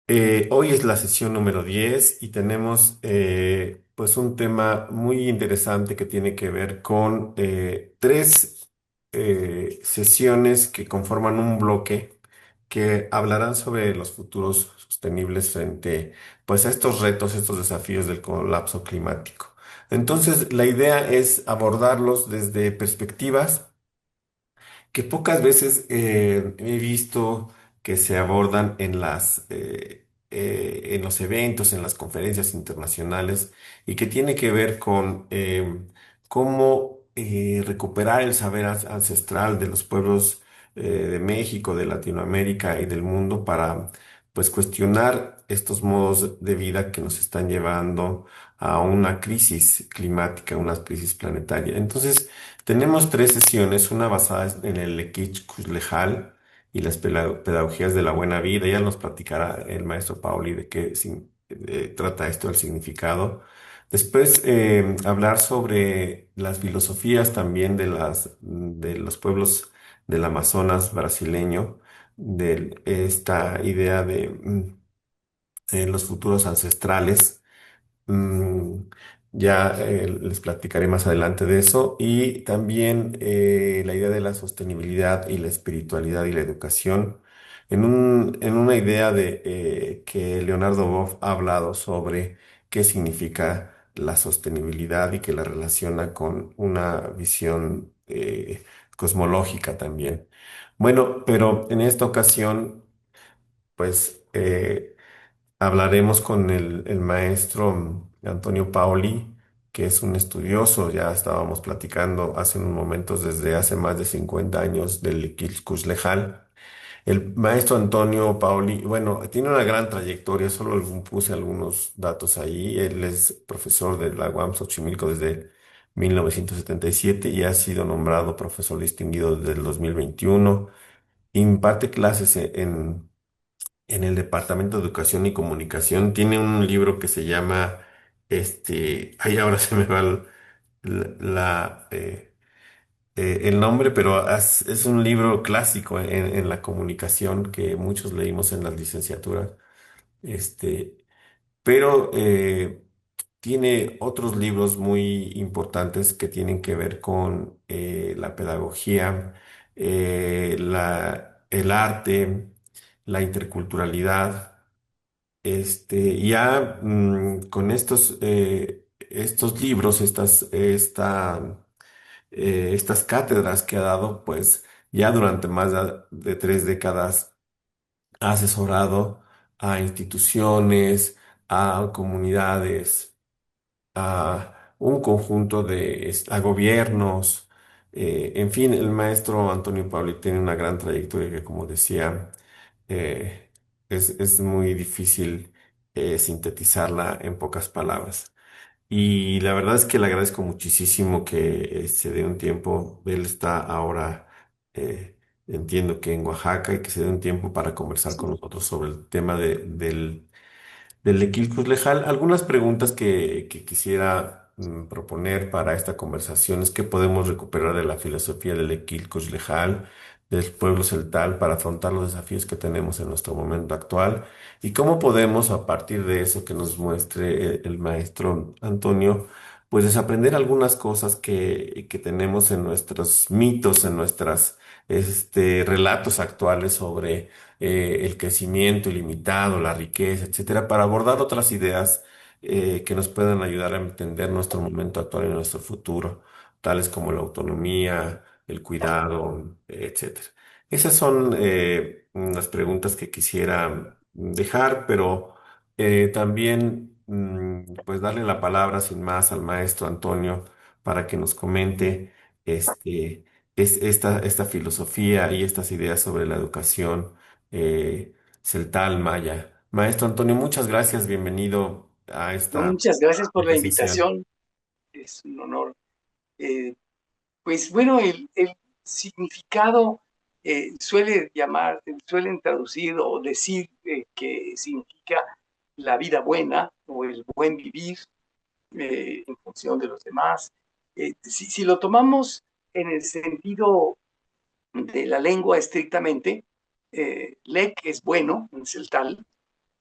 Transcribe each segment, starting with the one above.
Hoy es la sesión número 10 y tenemos pues un tema muy interesante que tiene que ver con tres sesiones que conforman un bloque que hablarán sobre los futuros sostenibles frente pues a estos retos, estos desafíos del colapso climático. Entonces, la idea es abordarlos desde perspectivas que pocas veces he visto que se abordan en los eventos, en las conferencias internacionales, y que tiene que ver con cómo recuperar el saber ancestral de los pueblos de México, de Latinoamérica y del mundo para pues cuestionar estos modos de vida que nos están llevando a una crisis climática, una crisis planetaria. Entonces, tenemos tres sesiones, una basada en el Ekich Kurzlejal y las pedagogías de la buena vida. Ya nos platicará el maestro Pauli de qué trata esto, el significado. Después, hablar sobre las filosofías también de los pueblos del Amazonas brasileño, de esta idea de los futuros ancestrales. Mm, ya les platicaré más adelante de eso. Y también la idea de la sostenibilidad y la espiritualidad y la educación. En una idea de que Leonardo Boff ha hablado sobre qué significa la sostenibilidad y que la relaciona con una visión cosmológica también. Bueno, pero en esta ocasión, pues hablaremos con el maestro Antonio Paoli, que es un estudioso. Ya estábamos platicando hace unos momentos, desde hace más de 50 años, del Lejal. El maestro Antonio Paoli, bueno, tiene una gran trayectoria, solo puse algunos datos ahí. Él es profesor de la UAM Xochimilco desde 1977 y ha sido nombrado profesor distinguido desde el 2021. Imparte clases en el Departamento de Educación y Comunicación. Tiene un libro que se llama, ay, ahora se me va el nombre, pero es un libro clásico en la comunicación que muchos leímos en las licenciaturas. Este, pero tiene otros libros muy importantes que tienen que ver con la pedagogía, el arte, la interculturalidad. Ya con estos libros, estas cátedras que ha dado, pues ya durante más de 3 décadas ha asesorado a instituciones, a comunidades, a un conjunto a gobiernos. En fin, el maestro Antonio Pablo tiene una gran trayectoria que, como decía, eh, es muy difícil sintetizarla en pocas palabras. Y la verdad es que le agradezco muchísimo que se dé un tiempo. Él está ahora, entiendo que en Oaxaca, y que se dé un tiempo para conversar con nosotros sobre el tema del Equilcus Lejal. Algunas preguntas que quisiera proponer para esta conversación es: qué podemos recuperar de la filosofía del Equilcus Lejal, del pueblo celtal, para afrontar los desafíos que tenemos en nuestro momento actual, y cómo podemos, a partir de eso que nos muestre el maestro Antonio, pues desaprender algunas cosas que tenemos en nuestros mitos, en nuestras relatos actuales sobre el crecimiento ilimitado, la riqueza, etcétera, para abordar otras ideas que nos puedan ayudar a entender nuestro momento actual y nuestro futuro, tales como la autonomía, el cuidado, etcétera. Esas son las preguntas que quisiera dejar, pero también pues darle la palabra sin más al maestro Antonio para que nos comente este, esta filosofía y estas ideas sobre la educación celtal maya. Maestro Antonio, muchas gracias, bienvenido a Muchas gracias por la esta sesión. invitación, es un honor. Eh, pues bueno, el significado suelen traducir o decir que significa la vida buena o el buen vivir en función de los demás. Si lo tomamos en el sentido de la lengua estrictamente, lec es bueno en celtal,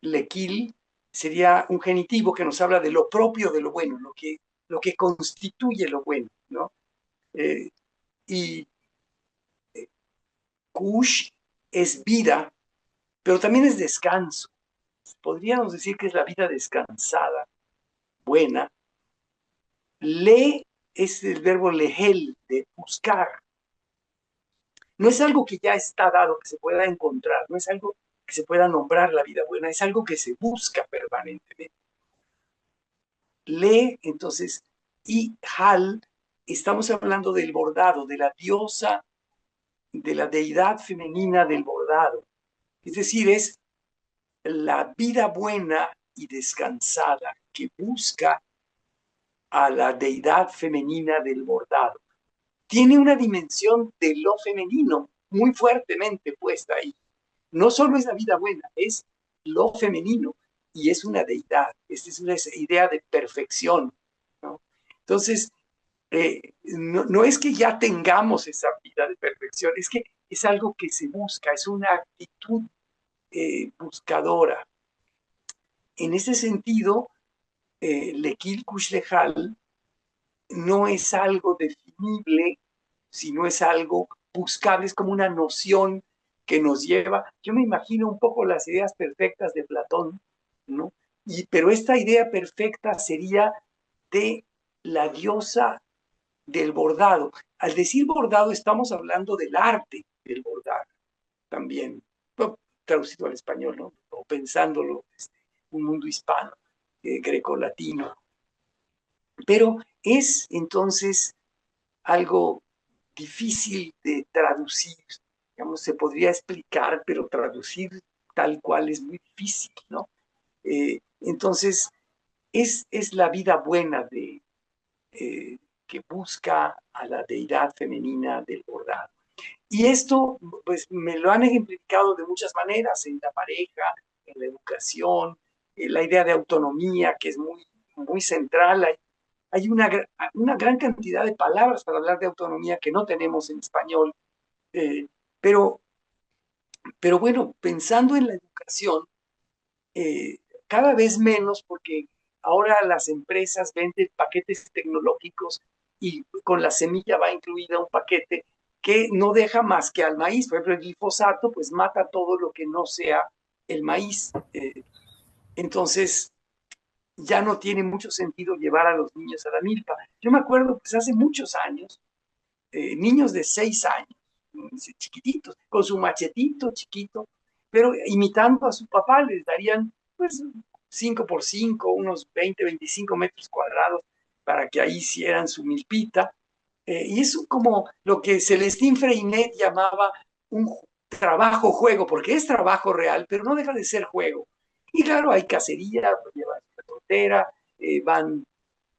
lequil sería un genitivo que nos habla de lo propio de lo bueno, lo que constituye lo bueno, ¿no? Eh, y kush es vida, pero también es descanso. Podríamos decir que es la vida descansada, buena. Le es el verbo lehel, de buscar. No es algo que ya está dado, que se pueda encontrar, no es algo que se pueda nombrar la vida buena, es algo que se busca permanentemente. Le, entonces, y Hal, estamos hablando del bordado, de la diosa, de la deidad femenina del bordado. Es decir, es la vida buena y descansada que busca a la deidad femenina del bordado. Tiene una dimensión de lo femenino muy fuertemente puesta ahí. No solo es la vida buena, es lo femenino y es una deidad. Esta es una idea de perfección, ¿no? Entonces, no es que ya tengamos esa vida de perfección, es que es algo que se busca, es una actitud buscadora. En ese sentido, Lekil Kushlehal no es algo definible, sino es algo buscable, es como una noción que nos lleva. Yo me imagino un poco las ideas perfectas de Platón, ¿no? Pero esta idea perfecta sería de la diosa del bordado. Al decir bordado estamos hablando del arte del bordado también, traducido al español, ¿no? O pensándolo, un mundo hispano, greco-latino. Pero es entonces algo difícil de traducir, digamos, se podría explicar, pero traducir tal cual es muy difícil, ¿no? Entonces, es la vida buena que busca a la deidad femenina del bordado. Y esto, pues, me lo han ejemplificado de muchas maneras, en la pareja, en la educación, en la idea de autonomía, que es muy, muy central. Hay una gran cantidad de palabras para hablar de autonomía que no tenemos en español, eh, pero, pero bueno, pensando en la educación, eh, cada vez menos, porque ahora las empresas venden paquetes tecnológicos y con la semilla va incluida un paquete que no deja más que al maíz. Por ejemplo, el glifosato pues mata todo lo que no sea el maíz. Entonces, ya no tiene mucho sentido llevar a los niños a la milpa. Yo me acuerdo, pues hace muchos años, niños de 6 años, chiquititos, con su machetito chiquito, pero imitando a su papá, les darían pues 5 por 5, unos 20, 25 metros cuadrados para que ahí hicieran su milpita. Y eso como lo que Celestín Freinet llamaba un trabajo-juego, porque es trabajo real, pero no deja de ser juego. Y claro, hay cacería, llevan la frontera, van,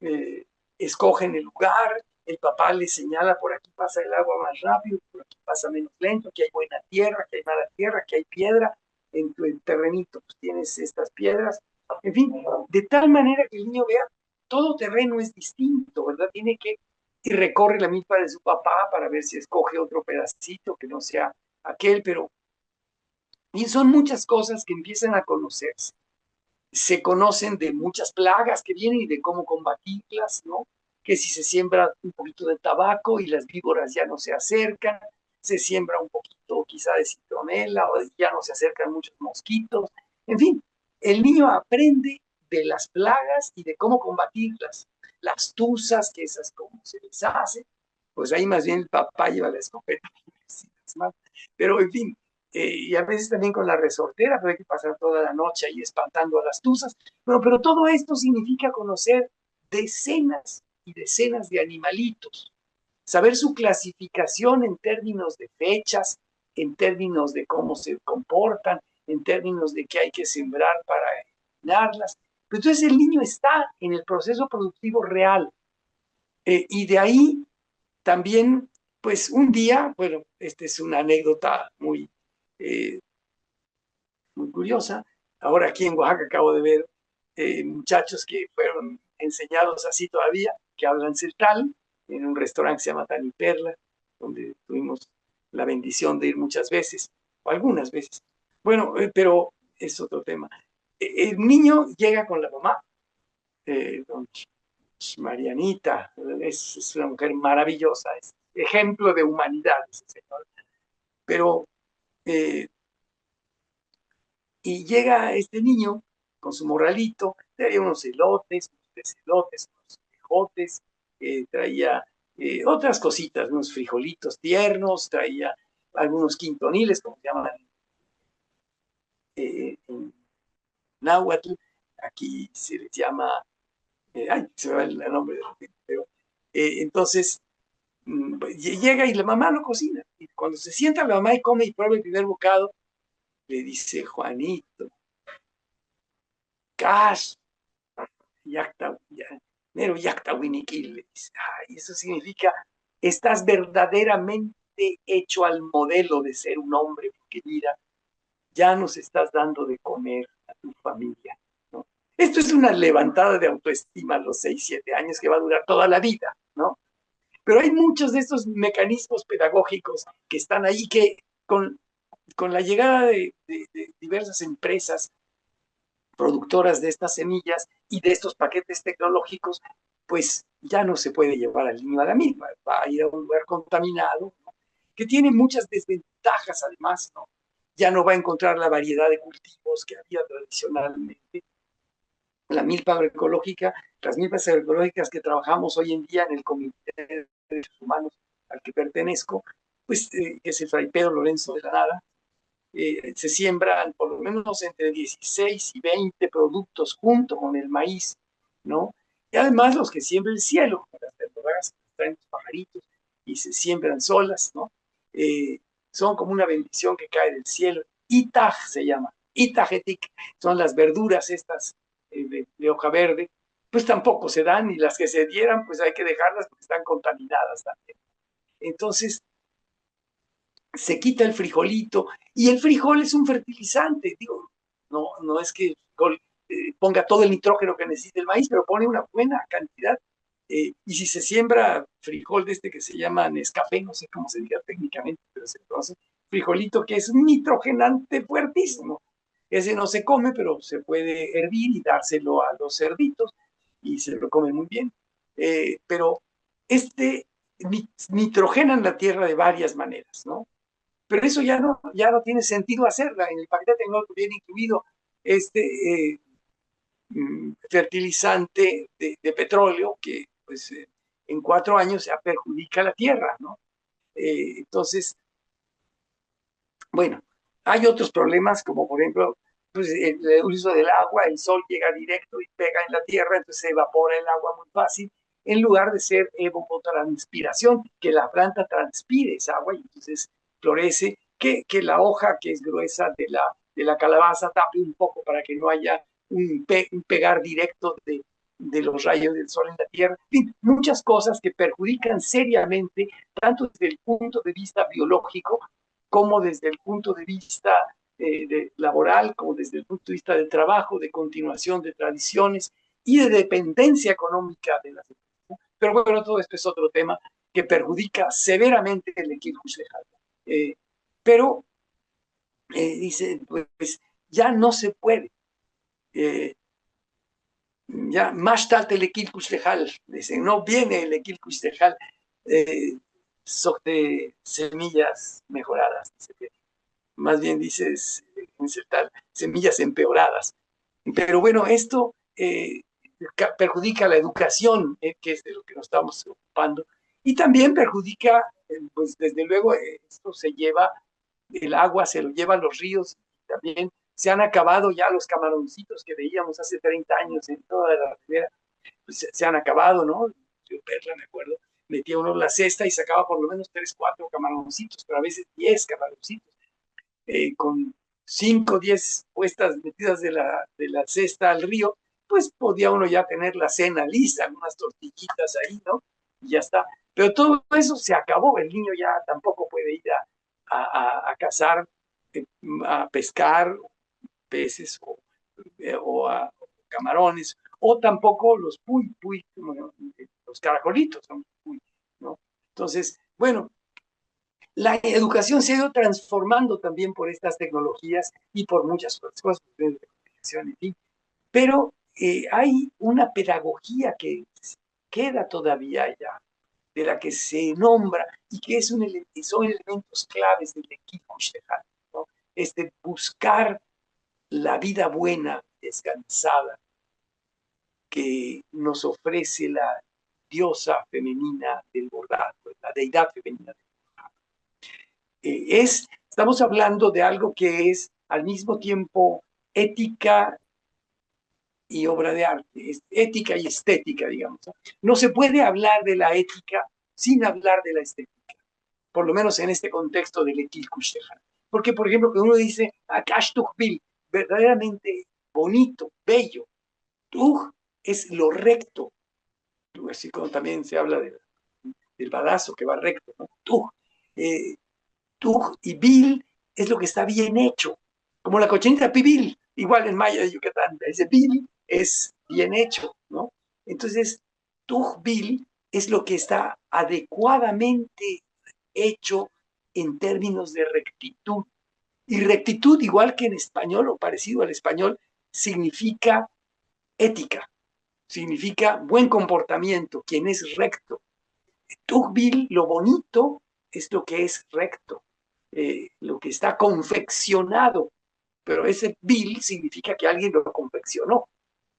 eh, escogen el lugar, el papá le señala por aquí pasa el agua más rápido, por aquí pasa menos lento, aquí hay buena tierra, aquí hay mala tierra, aquí hay piedra, en tu terrenito pues tienes estas piedras, en fin, de tal manera que el niño vea todo terreno es distinto, ¿verdad? Tiene que y recorre la milpa de su papá para ver si escoge otro pedacito que no sea aquel, pero y son muchas cosas que empiezan a conocerse. Se conocen de muchas plagas que vienen y de cómo combatirlas, ¿no? Que si se siembra un poquito de tabaco y las víboras ya no se acercan, se siembra un poquito quizá de citronela o ya no se acercan muchos mosquitos. En fin, el niño aprende de las plagas y de cómo combatirlas. Las tuzas, que esas cómo se les hace, pues ahí más bien el papá lleva la escopeta. Pero en fin, y a veces también con la resortera, pero hay que pasar toda la noche ahí espantando a las tuzas. Bueno, pero todo esto significa conocer decenas y decenas de animalitos, saber su clasificación en términos de fechas, en términos de cómo se comportan, en términos de qué hay que sembrar para eliminarlas. Pero entonces el niño está en el proceso productivo real. Y de ahí también, pues un día, bueno, esta es una anécdota eh, muy curiosa. Ahora aquí en Oaxaca acabo de ver muchachos que fueron enseñados así todavía, que hablan celtal, en un restaurante que se llama Taniperla, donde tuvimos la bendición de ir muchas veces, o algunas veces. Bueno, pero es otro tema. El niño llega con la mamá, don Marianita, es una mujer maravillosa, es ejemplo de humanidad ese señor. Pero, eh, y llega este niño con su morralito, traía unos elotes, unos elotes, unos tejotes, traía otras cositas, unos frijolitos tiernos, traía algunos quintoniles, como se llaman en náhuatl, aquí se les llama, ay, se me va el nombre, pero entonces llega y la mamá lo cocina. Y cuando se sienta la mamá y come y prueba el primer bocado, le dice Juanito, Cash, Yacta, Nero Yacta Winiquil, le dice, ay, eso significa, estás verdaderamente hecho al modelo de ser un hombre, porque mira, ya nos estás dando de comer a tu familia, ¿no? Esto es una levantada de autoestima a los 6 7 años que va a durar toda la vida, ¿no? Pero hay muchos de estos mecanismos pedagógicos que están ahí que con la llegada de diversas empresas productoras de estas semillas y de estos paquetes tecnológicos, pues ya no se puede llevar al niño a la misma, va a ir a un lugar contaminado, ¿no? Que tiene muchas desventajas además, ¿no? Ya no va a encontrar la variedad de cultivos que había tradicionalmente. La milpa agroecológica, las milpas agroecológicas que trabajamos hoy en día en el Comité de Derechos Humanos al que pertenezco, pues que es el Fray Pedro Lorenzo de la Nada, se siembran por lo menos entre 16 y 20 productos junto con el maíz, ¿no? Y además los que siembra el cielo, las temporadas que traen los pajaritos y se siembran solas, ¿no? Son como una bendición que cae del cielo. Itaj se llama, itajetic, son las verduras estas de hoja verde, pues tampoco se dan y las que se dieran, pues hay que dejarlas porque están contaminadas también. Entonces, se quita el frijolito y el frijol es un fertilizante, digo, no es que ponga todo el nitrógeno que necesita el maíz, pero pone una buena cantidad. Y si se siembra frijol de este que se llama Nescafé, no sé cómo se diga técnicamente, pero se conoce, frijolito que es un nitrogenante fuertísimo. Ese no se come, pero se puede hervir y dárselo a los cerditos y se lo come muy bien. Pero este nitrogenan la tierra de varias maneras, ¿no? Pero eso ya no tiene sentido hacerla. En el paquete tecnológico viene incluido este fertilizante de petróleo que pues, en 4 años ya perjudica a la tierra, ¿no? Entonces, bueno, hay otros problemas como por ejemplo pues, el uso del agua, el sol llega directo y pega en la tierra, entonces se evapora el agua muy fácil, en lugar de ser evapotranspiración, que la planta transpire esa agua y entonces florece, que la hoja que es gruesa de la calabaza tape un poco para que no haya un pegar directo de los rayos del sol en la tierra. En fin, muchas cosas que perjudican seriamente, tanto desde el punto de vista biológico como desde el punto de vista laboral, como desde el punto de vista del trabajo, de continuación de tradiciones y de dependencia económica de las empresas. Pero bueno, todo esto es otro tema que perjudica severamente el equilibrio legal. Pero dice, pues ya no se puede. Ya más tarde el equilibrio legal, dice, no viene el equilibrio legal sobre semillas mejoradas. Dice, más bien dices insertar semillas empeoradas. Pero bueno, esto perjudica la educación, que es de lo que nos estamos ocupando, y también perjudica, pues desde luego, esto se lleva, el agua se lo lleva a los ríos, y también se han acabado ya los camaroncitos que veíamos hace 30 años en toda la ribera, pues se han acabado, ¿no? Yo Perla, me acuerdo, metía uno en la cesta y sacaba por lo menos 3 4 camaroncitos, pero a veces 10 camaroncitos con 5 o 10 puestas metidas de la cesta al río, pues podía uno ya tener la cena lista, algunas tortillitas ahí, ¿no? Y ya está. Pero todo eso se acabó, el niño ya tampoco puede ir a cazar, a pescar peces o a camarones, o tampoco los puy, los caracolitos, son puy, ¿no? Entonces, bueno, la educación se ha ido transformando también por estas tecnologías y por muchas otras cosas. comunicación, en fin. Pero hay una pedagogía que queda todavía allá, de la que se nombra y que son elementos claves del equipo Shtejal, ¿no? Este buscar la vida buena, descansada, que nos ofrece la diosa femenina del bordado, la deidad femenina del bordado. Estamos hablando de algo que es al mismo tiempo ética y obra de arte, es ética y estética, digamos. No se puede hablar de la ética sin hablar de la estética, por lo menos en este contexto del Ekil Kushtejan. Porque, por ejemplo, que uno dice Akash Tuchbil, verdaderamente bonito, bello. Tuch es lo recto, así como también se habla del badazo que va recto, ¿no? Tuch. Eh, Tuj y Bil es lo que está bien hecho, como la cochinita pibil, igual en Maya de Yucatán, ese Bil es bien hecho, ¿no? Entonces, Tuj Bil es lo que está adecuadamente hecho en términos de rectitud. Y rectitud, igual que en español o parecido al español, significa ética, significa buen comportamiento, quien es recto. Tugbil, lo bonito es lo que es recto, lo que está confeccionado, pero ese bil significa que alguien lo confeccionó,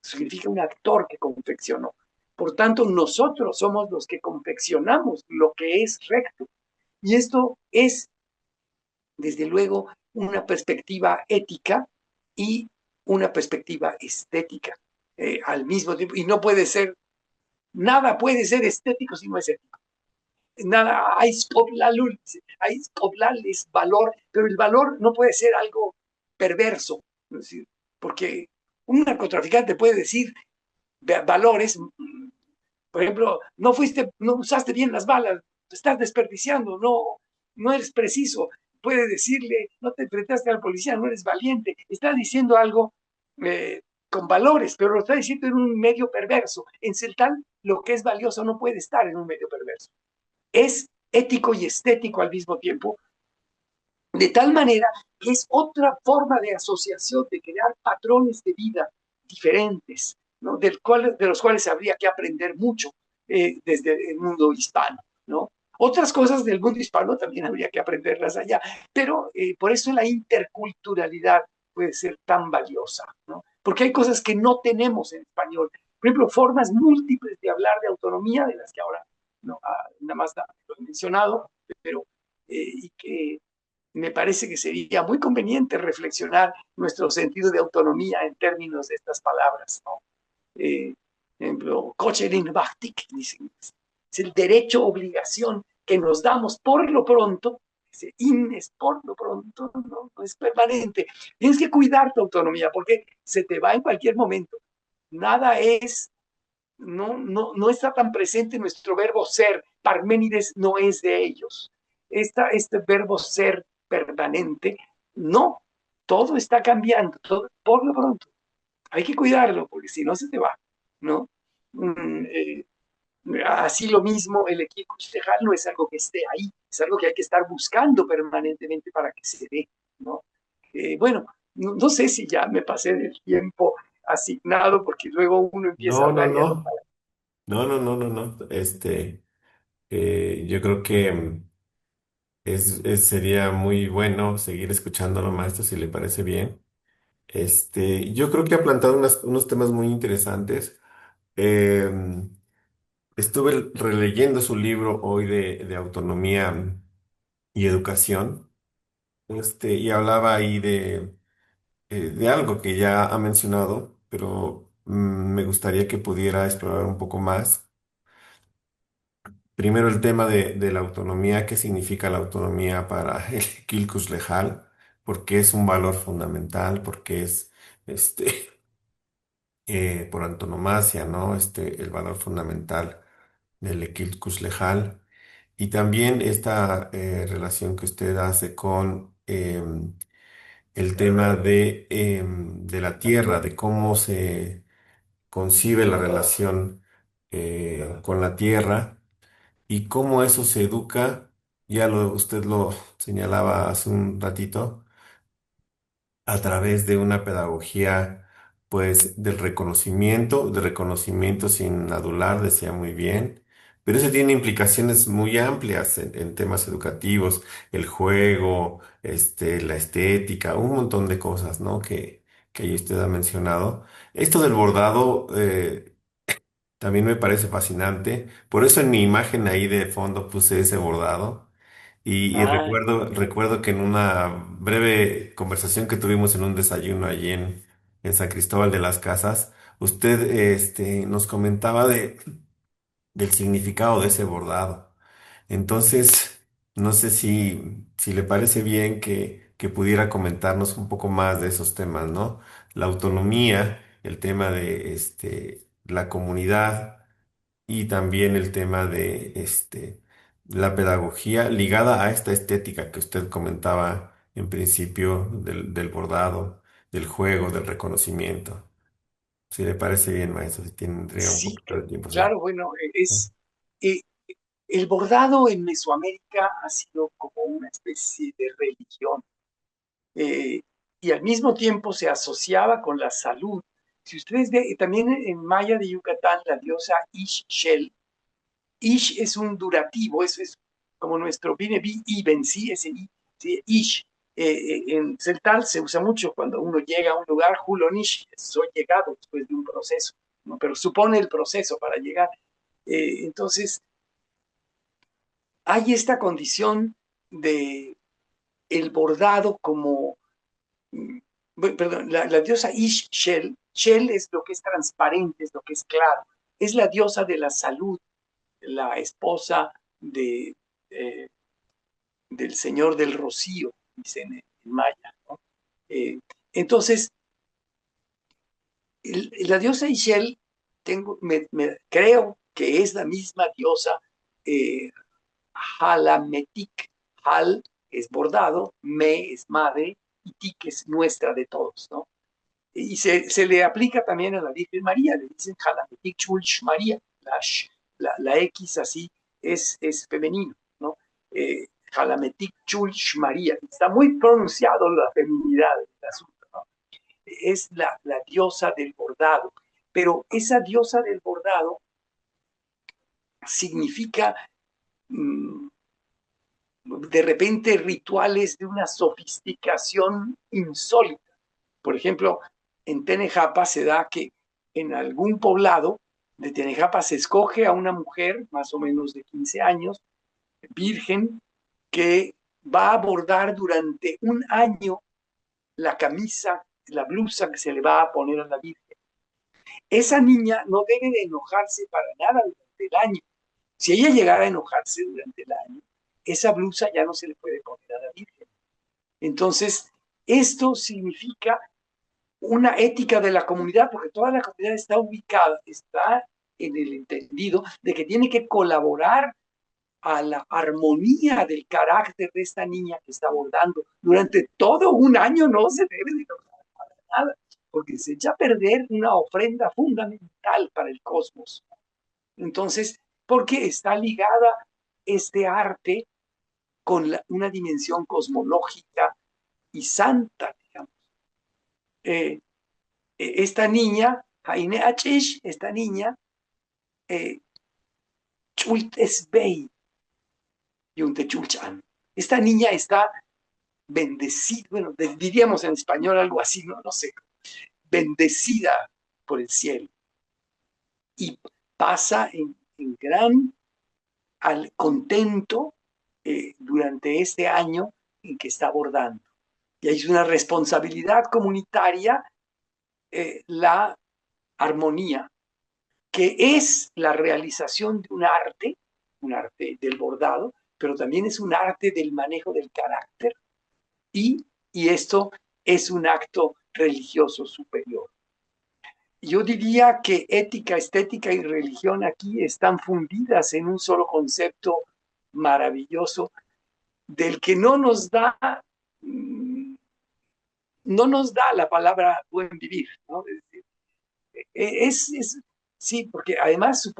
significa un actor que confeccionó. Por tanto, nosotros somos los que confeccionamos lo que es recto. Y esto es, desde luego, una perspectiva ética y una perspectiva estética al mismo tiempo. Y no puede ser, nada puede ser estético si no es ético. Nada, hay hay es valor, pero el valor no puede ser algo perverso, es decir, porque un narcotraficante puede decir valores, por ejemplo, no usaste bien las balas, estás desperdiciando, no eres preciso, puede decirle, no te enfrentaste al policía, no eres valiente, está diciendo algo con valores, pero lo está diciendo en un medio perverso. En Celtal, lo que es valioso no puede estar en un medio perverso, es ético y estético al mismo tiempo, de tal manera que es otra forma de asociación, de crear patrones de vida diferentes, ¿no? De los cuales habría que aprender mucho desde el mundo hispano, ¿no? Otras cosas del mundo hispano también habría que aprenderlas allá, pero por eso la interculturalidad puede ser tan valiosa, ¿no? Porque hay cosas que no tenemos en español. Por ejemplo, formas múltiples de hablar de autonomía, de las que ahora no, nada más lo he mencionado, pero y que me parece que sería muy conveniente reflexionar nuestro sentido de autonomía en términos de estas palabras, ¿no? Por ejemplo, Kocherin Bachtik, dicen, es el derecho-obligación que nos damos por lo pronto, ese in es por lo pronto, no es permanente. Tienes que cuidar tu autonomía porque se te va en cualquier momento. Nada es, no está tan presente nuestro verbo ser. Parménides no es de ellos. Este verbo ser permanente, no, todo está cambiando, todo, por lo pronto. Hay que cuidarlo, porque si no se te va, ¿no? Mm, así lo mismo, el equipo Tejal no es algo que esté ahí, es algo que hay que estar buscando permanentemente para que se dé, ¿no? Bueno, no sé si ya me pasé del tiempo asignado, porque luego uno empieza a No, no, hablar y a no no, parar. no, no, no, no, no. Yo creo que sería muy bueno seguir escuchándolo, maestro, si le parece bien. Yo creo que ha plantado unos temas muy interesantes. Eh, Estuve releyendo su libro hoy de autonomía y educación, y hablaba ahí de algo que ya ha mencionado, pero me gustaría que pudiera explorar un poco más. Primero el tema de la autonomía, qué significa la autonomía para el Quilcus Lejal, por qué es un valor fundamental, porque es este, por antonomasia, ¿no? El valor fundamental del Equilcus Lejal. Y también esta relación que usted hace con el tema de la tierra, de cómo se concibe la relación con la tierra y cómo eso se educa, usted lo señalaba hace un ratito, a través de una pedagogía pues de reconocimiento sin adular, decía muy bien, pero eso tiene implicaciones muy amplias en temas educativos, el juego, la estética, un montón de cosas, ¿no? Que ahí usted ha mencionado. Esto del bordado, también me parece fascinante. Por eso en mi imagen ahí de fondo puse ese bordado. Y Ah, recuerdo que en una breve conversación que tuvimos en un desayuno allí en San Cristóbal de las Casas, usted nos comentaba del significado de ese bordado. Entonces, no sé si le parece bien que pudiera comentarnos un poco más de esos temas, ¿no? La autonomía, el tema de la comunidad y también el tema de la pedagogía ligada a esta estética que usted comentaba en principio del bordado, del juego, del reconocimiento. Si le parece bien, maestro, si tendría un sí, poquito de tiempo, sí. claro, bueno, eh, el bordado en Mesoamérica ha sido como una especie de religión, eh, y al mismo tiempo se asociaba con la salud. Si ustedes ven, también en Maya de Yucatán, la diosa Ixchel, Ish es un durativo, eso es como nuestro vine, vi, iben, sí, ese I, sí, Ish. En celtal se usa mucho cuando uno llega a un lugar, Hulonish, soy llegado después de un proceso, ¿no? Pero supone el proceso para llegar. Entonces, hay esta condición de el bordado como, mm, perdón, la diosa Ish Shel, Shel es lo que es transparente, es lo que es claro, es la diosa de la salud, la esposa de, eh, del Señor del Rocío, dicen en maya, ¿no? Eh, entonces, la diosa Ishel, creo que es la misma diosa eh, Halametik. Hal es bordado, Me es madre y Tik es nuestra de todos, ¿no? Y se le aplica también a la Virgen María, le dicen Halametik Chulch María, la X así es femenino, ¿no? Halametik Chulch María, está muy pronunciado la feminidad del asunto, ¿no? Es la diosa del bordado, pero esa diosa del bordado significa mmm, de repente rituales de una sofisticación insólita. Por ejemplo, en Tenejapa se da que en algún poblado de Tenejapa se escoge a una mujer más o menos de 15 años, virgen, que va a bordar durante un año la camisa, la blusa que se le va a poner a la Virgen. Esa niña no debe de enojarse para nada durante el año. Si ella llegara a enojarse durante el año, esa blusa ya no se le puede poner a la Virgen. Entonces, esto significa una ética de la comunidad, porque toda la comunidad está ubicada, está en el entendido de que tiene que colaborar a la armonía del carácter de esta niña que está bordando. Durante todo un año no se debe de lograr nada, porque se echa a perder una ofrenda fundamental para el cosmos. Entonces, porque está ligada este arte con una dimensión cosmológica y santa, digamos. Eh, esta niña, Jaime Achish, esta niña, eh, Chult Esbey, Yuntechulchan. Esta niña está bendecida, bueno, diríamos en español algo así, no sé, bendecida por el cielo y pasa en gran al contento durante este año en que está abordando. Y hay una responsabilidad comunitaria, la armonía, que es la realización de un arte del bordado, pero también es un arte del manejo del carácter y esto es un acto religioso superior. Yo diría que ética, estética y religión aquí están fundidas en un solo concepto maravilloso del que no nos da la palabra buen vivir, ¿no? Es sí, porque además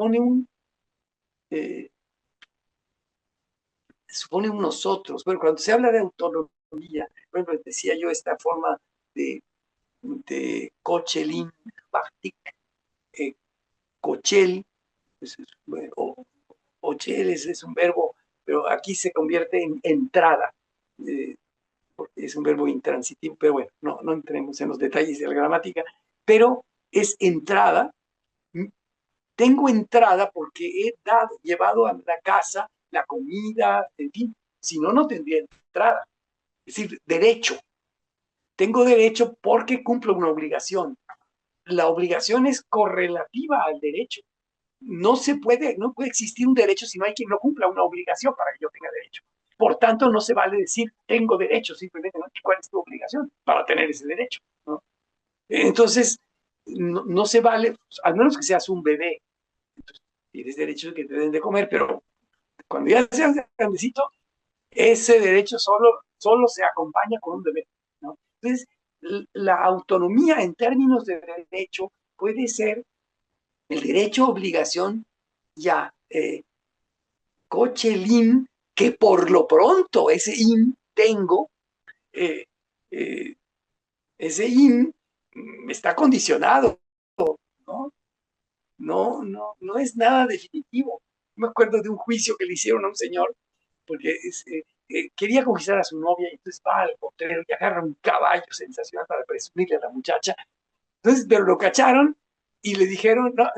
eh, supone un nosotros. Bueno, cuando se habla de autonomía, bueno, decía yo esta forma de de Kocelín Bartik, eh, Kochel, o Ochel es un verbo, pero aquí se convierte en entrada, eh, porque es un verbo intransitivo, pero bueno, no entremos en los detalles de la gramática, pero es entrada. Tengo entrada porque he llevado a la casa la comida, en fin, si no, no tendría entrada. Es decir, derecho. Tengo derecho porque cumplo una obligación. La obligación es correlativa al derecho. No puede existir un derecho si no hay quien no cumpla una obligación para que yo tenga derecho. Por tanto, no se vale decir tengo derecho, simplemente no. ¿Cuál es tu obligación para tener ese derecho? ¿No? Entonces, no se vale, al menos que seas un bebé, entonces, tienes derecho a que te den de comer, pero cuando ya seas grandecito, ese derecho solo se acompaña con un bebé, ¿no? Entonces, la autonomía en términos de derecho puede ser el derecho, obligación ya coche-lin, que por lo pronto ese in tengo, eh, eh, ese in está condicionado, ¿no? No es nada definitivo. Me acuerdo de un juicio que le hicieron a un señor porque quería conquistar a su novia y entonces va al potrero y agarra un caballo sensacional para presumirle a la muchacha. Entonces, pero lo cacharon y le dijeron, no,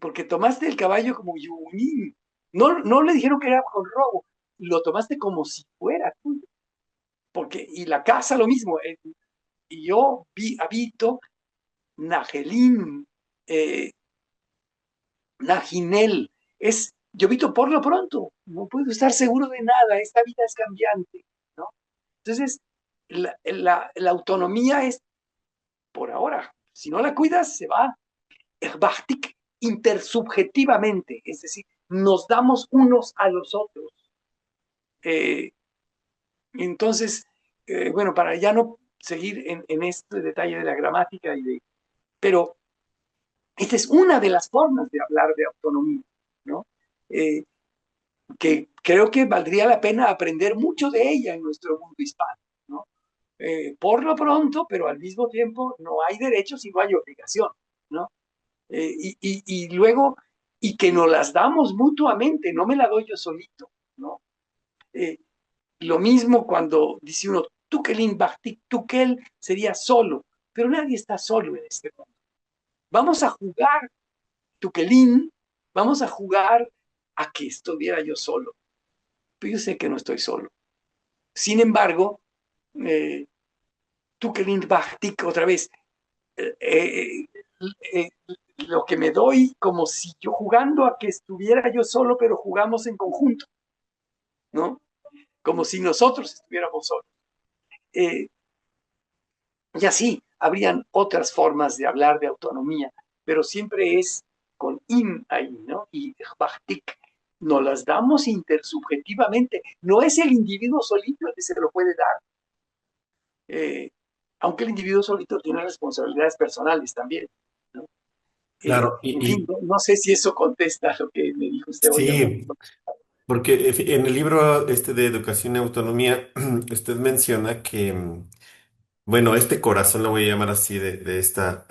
porque tomaste el caballo como yunín. No le dijeron que era con robo, lo tomaste como si fuera tuyo. Porque, y la casa lo mismo. Y yo habito Nagelín, eh, Najinel. Yo habito por lo pronto, no puedo estar seguro de nada, esta vida es cambiante, ¿no? Entonces, la autonomía es por ahora. Si no la cuidas, se va. Erbachtik intersubjetivamente, es decir, nos damos unos a los otros. Eh, entonces, bueno, para ya no seguir en este detalle de la gramática, pero esta es una de las formas de hablar de autonomía, ¿no? Eh, que creo que valdría la pena aprender mucho de ella en nuestro mundo hispano, ¿no? Por lo pronto, pero al mismo tiempo no hay derechos y no hay obligación, ¿no? Y luego, y que nos las damos mutuamente, no me la doy yo solito, ¿no? Eh, lo mismo cuando dice uno, Tukelin Bachtik, Tukel sería solo, pero nadie está solo en este mundo. Vamos a jugar, Tukelin, vamos a jugar a que estuviera yo solo, pero yo sé que no estoy solo. Sin embargo, eh, Tukelin Bachtik, otra vez, eh, eh, eh, lo que me doy como si yo jugando a que estuviera yo solo, pero jugamos en conjunto, ¿no? Como si nosotros estuviéramos solos. Eh, y así habrían otras formas de hablar de autonomía, pero siempre es con in ahí, ¿no? Y Bachtik nos las damos intersubjetivamente. No es el individuo solito el que se lo puede dar, eh, aunque el individuo solito tiene responsabilidades personales también, ¿no? Claro, En fin, no sé si eso contesta lo que me dijo usted hoy. sí, porque en el libro este de Educación y Autonomía, usted menciona que, bueno, este corazón, lo voy a llamar así, de esta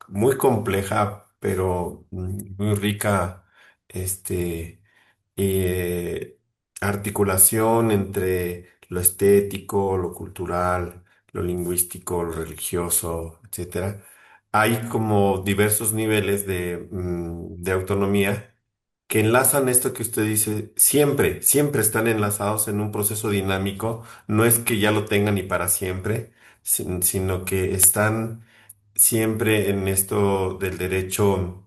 muy compleja, pero muy rica, este, eh, articulación entre lo estético, lo cultural, lo lingüístico, lo religioso, etcétera. Hay como diversos niveles de autonomía que enlazan esto que usted dice, siempre están enlazados en un proceso dinámico, no es que ya lo tengan y para siempre, sino que están siempre en esto del derecho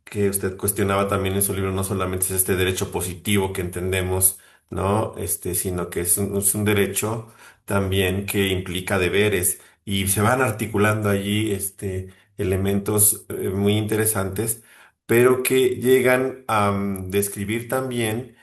que usted cuestionaba también en su libro. No solamente es este derecho positivo que entendemos, ¿no? Sino que es un derecho también que implica deberes y se van articulando allí, elementos muy interesantes, pero que llegan a describir también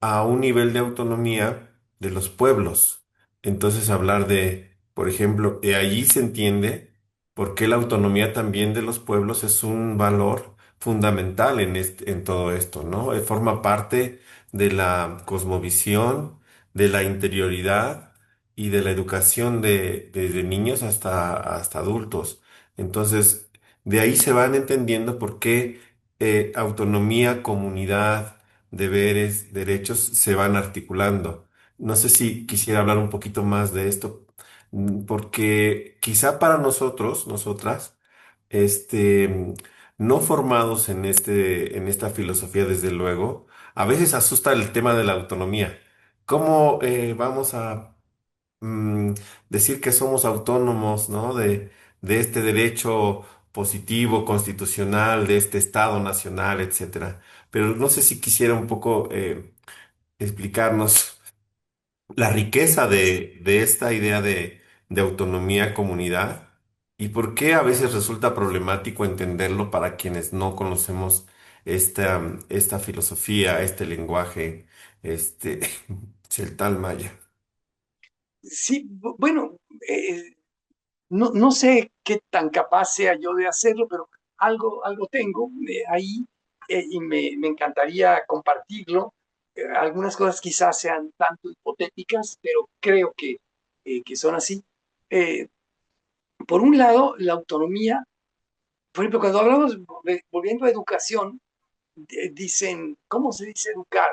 a un nivel de autonomía de los pueblos. Entonces, hablar de, por ejemplo, allí se entiende por qué la autonomía también de los pueblos es un valor fundamental en todo esto, ¿no? Forma parte de la cosmovisión, de la interioridad y de la educación desde niños hasta adultos. Entonces, de ahí se van entendiendo por qué autonomía, comunidad, deberes, derechos se van articulando. No sé si quisiera hablar un poquito más de esto, porque quizá para nosotros, nosotras, este, no formados en en esta filosofía, desde luego, a veces asusta el tema de la autonomía. ¿Cómo vamos a mm, decir que somos autónomos, ¿no? De este derecho positivo, constitucional, de este Estado nacional, etcétera? Pero no sé si quisiera un poco explicarnos la riqueza de esta idea de autonomía comunidad y por qué a veces resulta problemático entenderlo para quienes no conocemos esta filosofía, este lenguaje, este celtal maya. Sí, bueno, no sé qué tan capaz sea yo de hacerlo, pero algo tengo ahí y me encantaría compartirlo. Algunas cosas quizás sean tanto hipotéticas, pero creo que son así. Eh, por un lado, la autonomía, por ejemplo, cuando hablamos, volviendo a educación, dicen, ¿cómo se dice educar?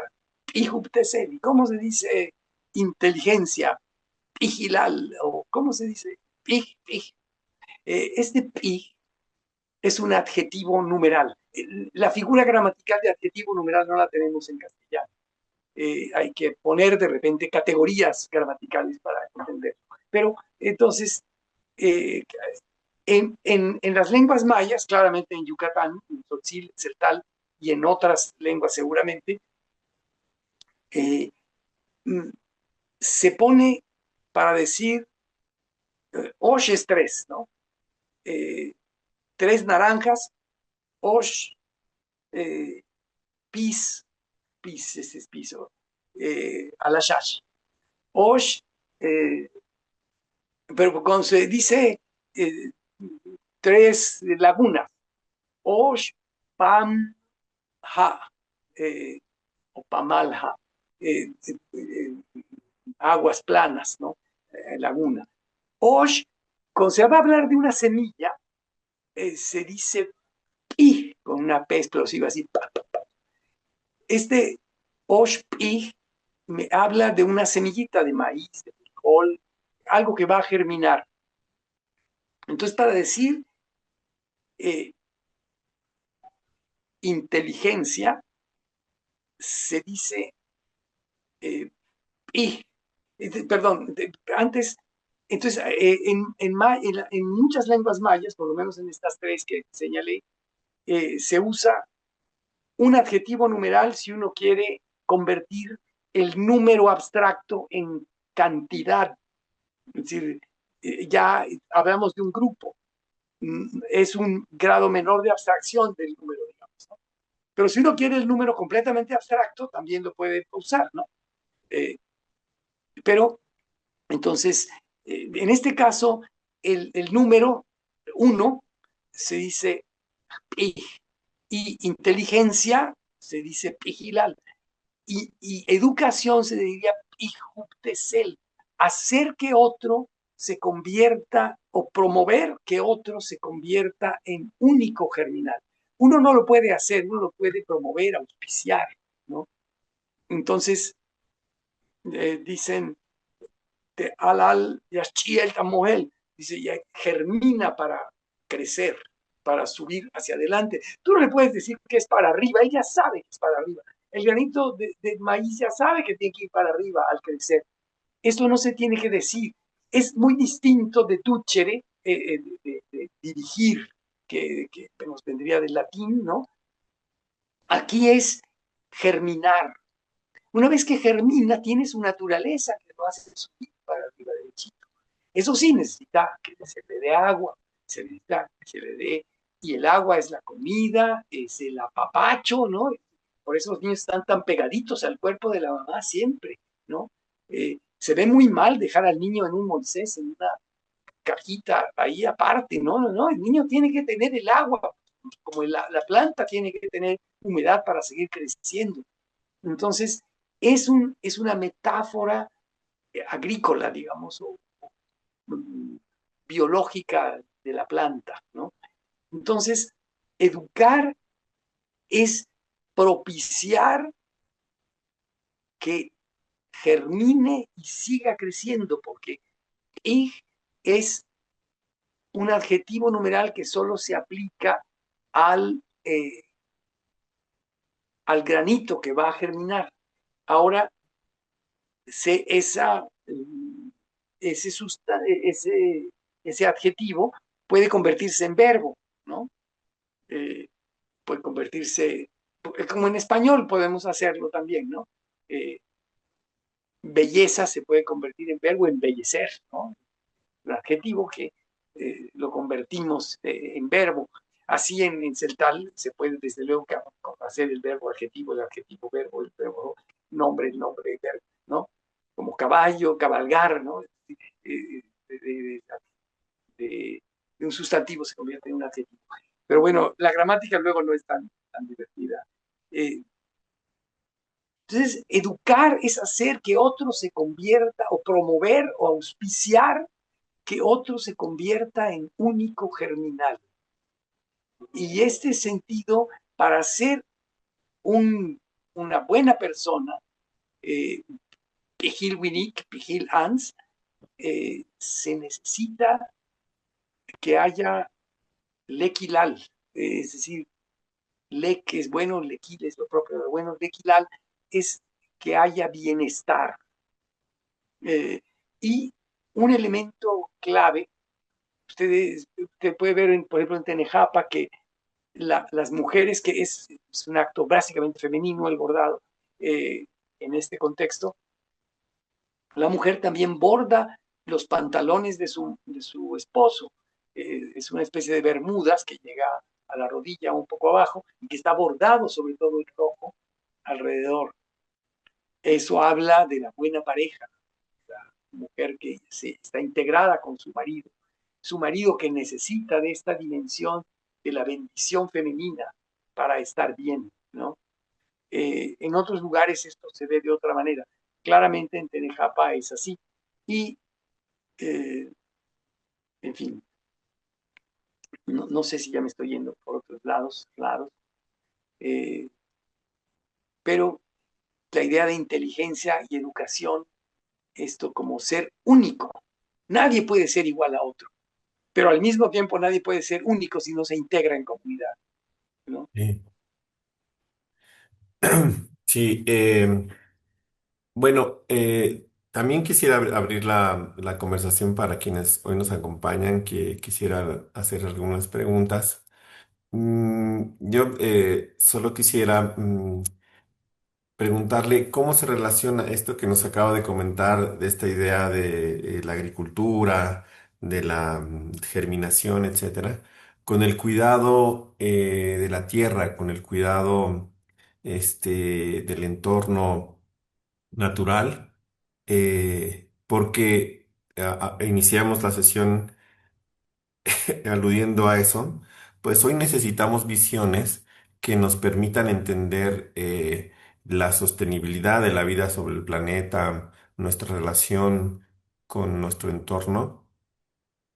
Ihuptesel, ¿cómo se dice inteligencia? Igilal, o ¿cómo se dice? Pig, pig. Este pi es un adjetivo numeral. La figura gramatical de adjetivo numeral no la tenemos en castellano. Hay que poner de repente categorías gramaticales para entenderlo. Pero entonces, eh, en las lenguas mayas, claramente en Yucatán, en Tzotzil, Celtal y en otras lenguas seguramente, eh, se pone para decir Osh es tres, ¿no? Eh, tres naranjas, Osh, eh, pis, pis, ese es piso, alashash. Osh, eh, pero cuando se dice eh, tres lagunas, Osh, Pam, Ha, eh, o Pamalha, eh, eh, aguas planas, ¿no? Laguna. Osh, cuando se va a hablar de una semilla, se dice pi, con una P explosiva así. Pa, pa, pa. Este Osh pi me habla de una semillita de maíz, de frijol, algo que va a germinar. Entonces, para decir eh, inteligencia, se dice eh, pi. Perdón, antes, entonces, en muchas lenguas mayas, por lo menos en estas tres que señalé, se usa un adjetivo numeral si uno quiere convertir el número abstracto en cantidad. Es decir, ya hablamos de un grupo, es un grado menor de abstracción del número, digamos, ¿no? Pero si uno quiere el número completamente abstracto, también lo puede usar, ¿no? Eh, pero entonces, en este caso, el número uno se dice pi, y inteligencia se dice pigilal, y educación se diría pijuptesel, hacer que otro se convierta o promover que otro se convierta en único germinal. Uno no lo puede hacer, uno lo puede promover, auspiciar, ¿no? Entonces, dicen, de alal yaschiel tamoel, dice, ya germina para crecer, para subir hacia adelante. Tú no le puedes decir que es para arriba, ella sabe que es para arriba. El granito de maíz ya sabe que tiene que ir para arriba al crecer. Esto no se tiene que decir. Es muy distinto de tuchere, de dirigir, que nos vendría del latín, ¿no? Aquí es germinar. Una vez que germina, tiene su naturaleza que lo hace subir para arriba derechito. Eso sí, necesita que se le dé agua, se necesita que se le dé, y el agua es la comida, es el apapacho, ¿no? Por eso los niños están tan pegaditos al cuerpo de la mamá siempre, ¿no? Se ve muy mal dejar al niño en un Moisés, en una cajita ahí aparte, no, no, no, el niño tiene que tener el agua, como la planta tiene que tener humedad para seguir creciendo. Entonces, es una metáfora agrícola, digamos, o mm, biológica de la planta, ¿no? Entonces, educar es propiciar que germine y siga creciendo, porque ig es un adjetivo numeral que solo se aplica al, al granito que va a germinar. Ahora, se, esa, ese, ese, ese adjetivo puede convertirse en verbo, ¿no? Eh, puede convertirse, como en español podemos hacerlo también, ¿no? Eh, belleza se puede convertir en verbo, embellecer, ¿no? El adjetivo que lo convertimos en verbo. Así en celtal se puede desde luego hacer el adjetivo verbo, el verbo nombre, el nombre, el verbo, ¿no? Como caballo, cabalgar, ¿no? De, de, de un sustantivo se convierte en un adjetivo. Pero bueno, la gramática luego no es tan divertida. Eh, entonces, educar es hacer que otro se convierta o promover o auspiciar que otro se convierta en único germinal. Y este sentido, para ser una buena persona, eh, Pigil Winnick, Pigil Hans, se necesita que haya lequilal, es decir, lek es bueno, lequil es lo propio de bueno, lequilal es que haya bienestar. Eh, y un elemento clave, usted puede ver, por ejemplo, en Tenejapa, que las mujeres, que es un acto básicamente femenino, el bordado, en este contexto, la mujer también borda los pantalones de su esposo. Es una especie de bermudas que llega a la rodilla un poco abajo y que está bordado sobre todo el rojo alrededor. Eso habla de la buena pareja, la mujer que está integrada con su marido que necesita de esta dimensión de la bendición femenina para estar bien, ¿no? En otros lugares esto se ve de otra manera. Claramente en Tenejapa es así. Y, eh, en fin, no, sé si ya me estoy yendo por otros lados, eh, pero la idea de inteligencia y educación, esto como ser único. Nadie puede ser igual a otro, pero al mismo tiempo nadie puede ser único si no se integra en comunidad, ¿no? Sí. Sí, bueno, también quisiera abrir la conversación para quienes hoy nos acompañan, que quisiera hacer algunas preguntas. Yo solo quisiera preguntarle cómo se relaciona esto que nos acaba de comentar de esta idea de la agricultura, de la germinación, etcétera, con el cuidado de la tierra, con el cuidado del entorno natural, porque iniciamos la sesión aludiendo a eso, pues hoy necesitamos visiones que nos permitan entender la sostenibilidad de la vida sobre el planeta, nuestra relación con nuestro entorno,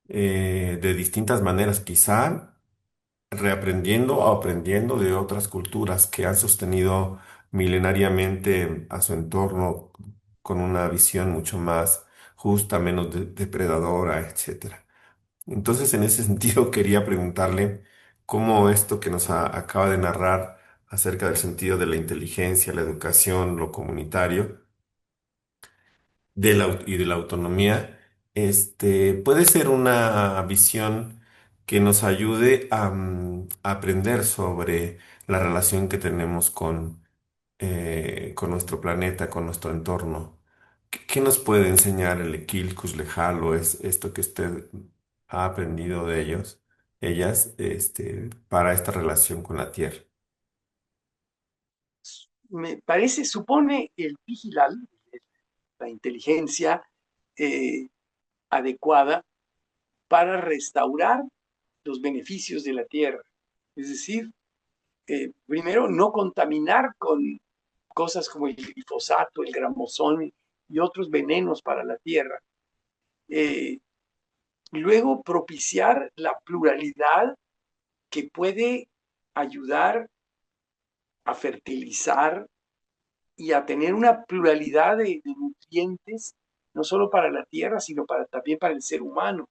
de distintas maneras, quizá reaprendiendo o aprendiendo de otras culturas que han sostenido milenariamente a su entorno con una visión mucho más justa, menos depredadora, etcétera. Entonces, en ese sentido, quería preguntarle cómo esto que nos acaba de narrar acerca del sentido de la inteligencia, la educación, lo comunitario y de la autonomía, puede ser una visión que nos ayude a aprender sobre la relación que tenemos con nuestro planeta, con nuestro entorno. ¿Qué nos puede enseñar el Equil Kuxlejalo? Es esto que usted ha aprendido de ellas, para esta relación con la tierra. Me parece, supone el vigilal, la inteligencia eh, adecuada para restaurar los beneficios de la tierra. Es decir, primero, no contaminar con cosas como el glifosato, el gramosol, y otros venenos para la tierra. Eh, Luego, propiciar la pluralidad que puede ayudar a fertilizar y a tener una pluralidad de nutrientes, no solo para la tierra, sino también para el ser humano,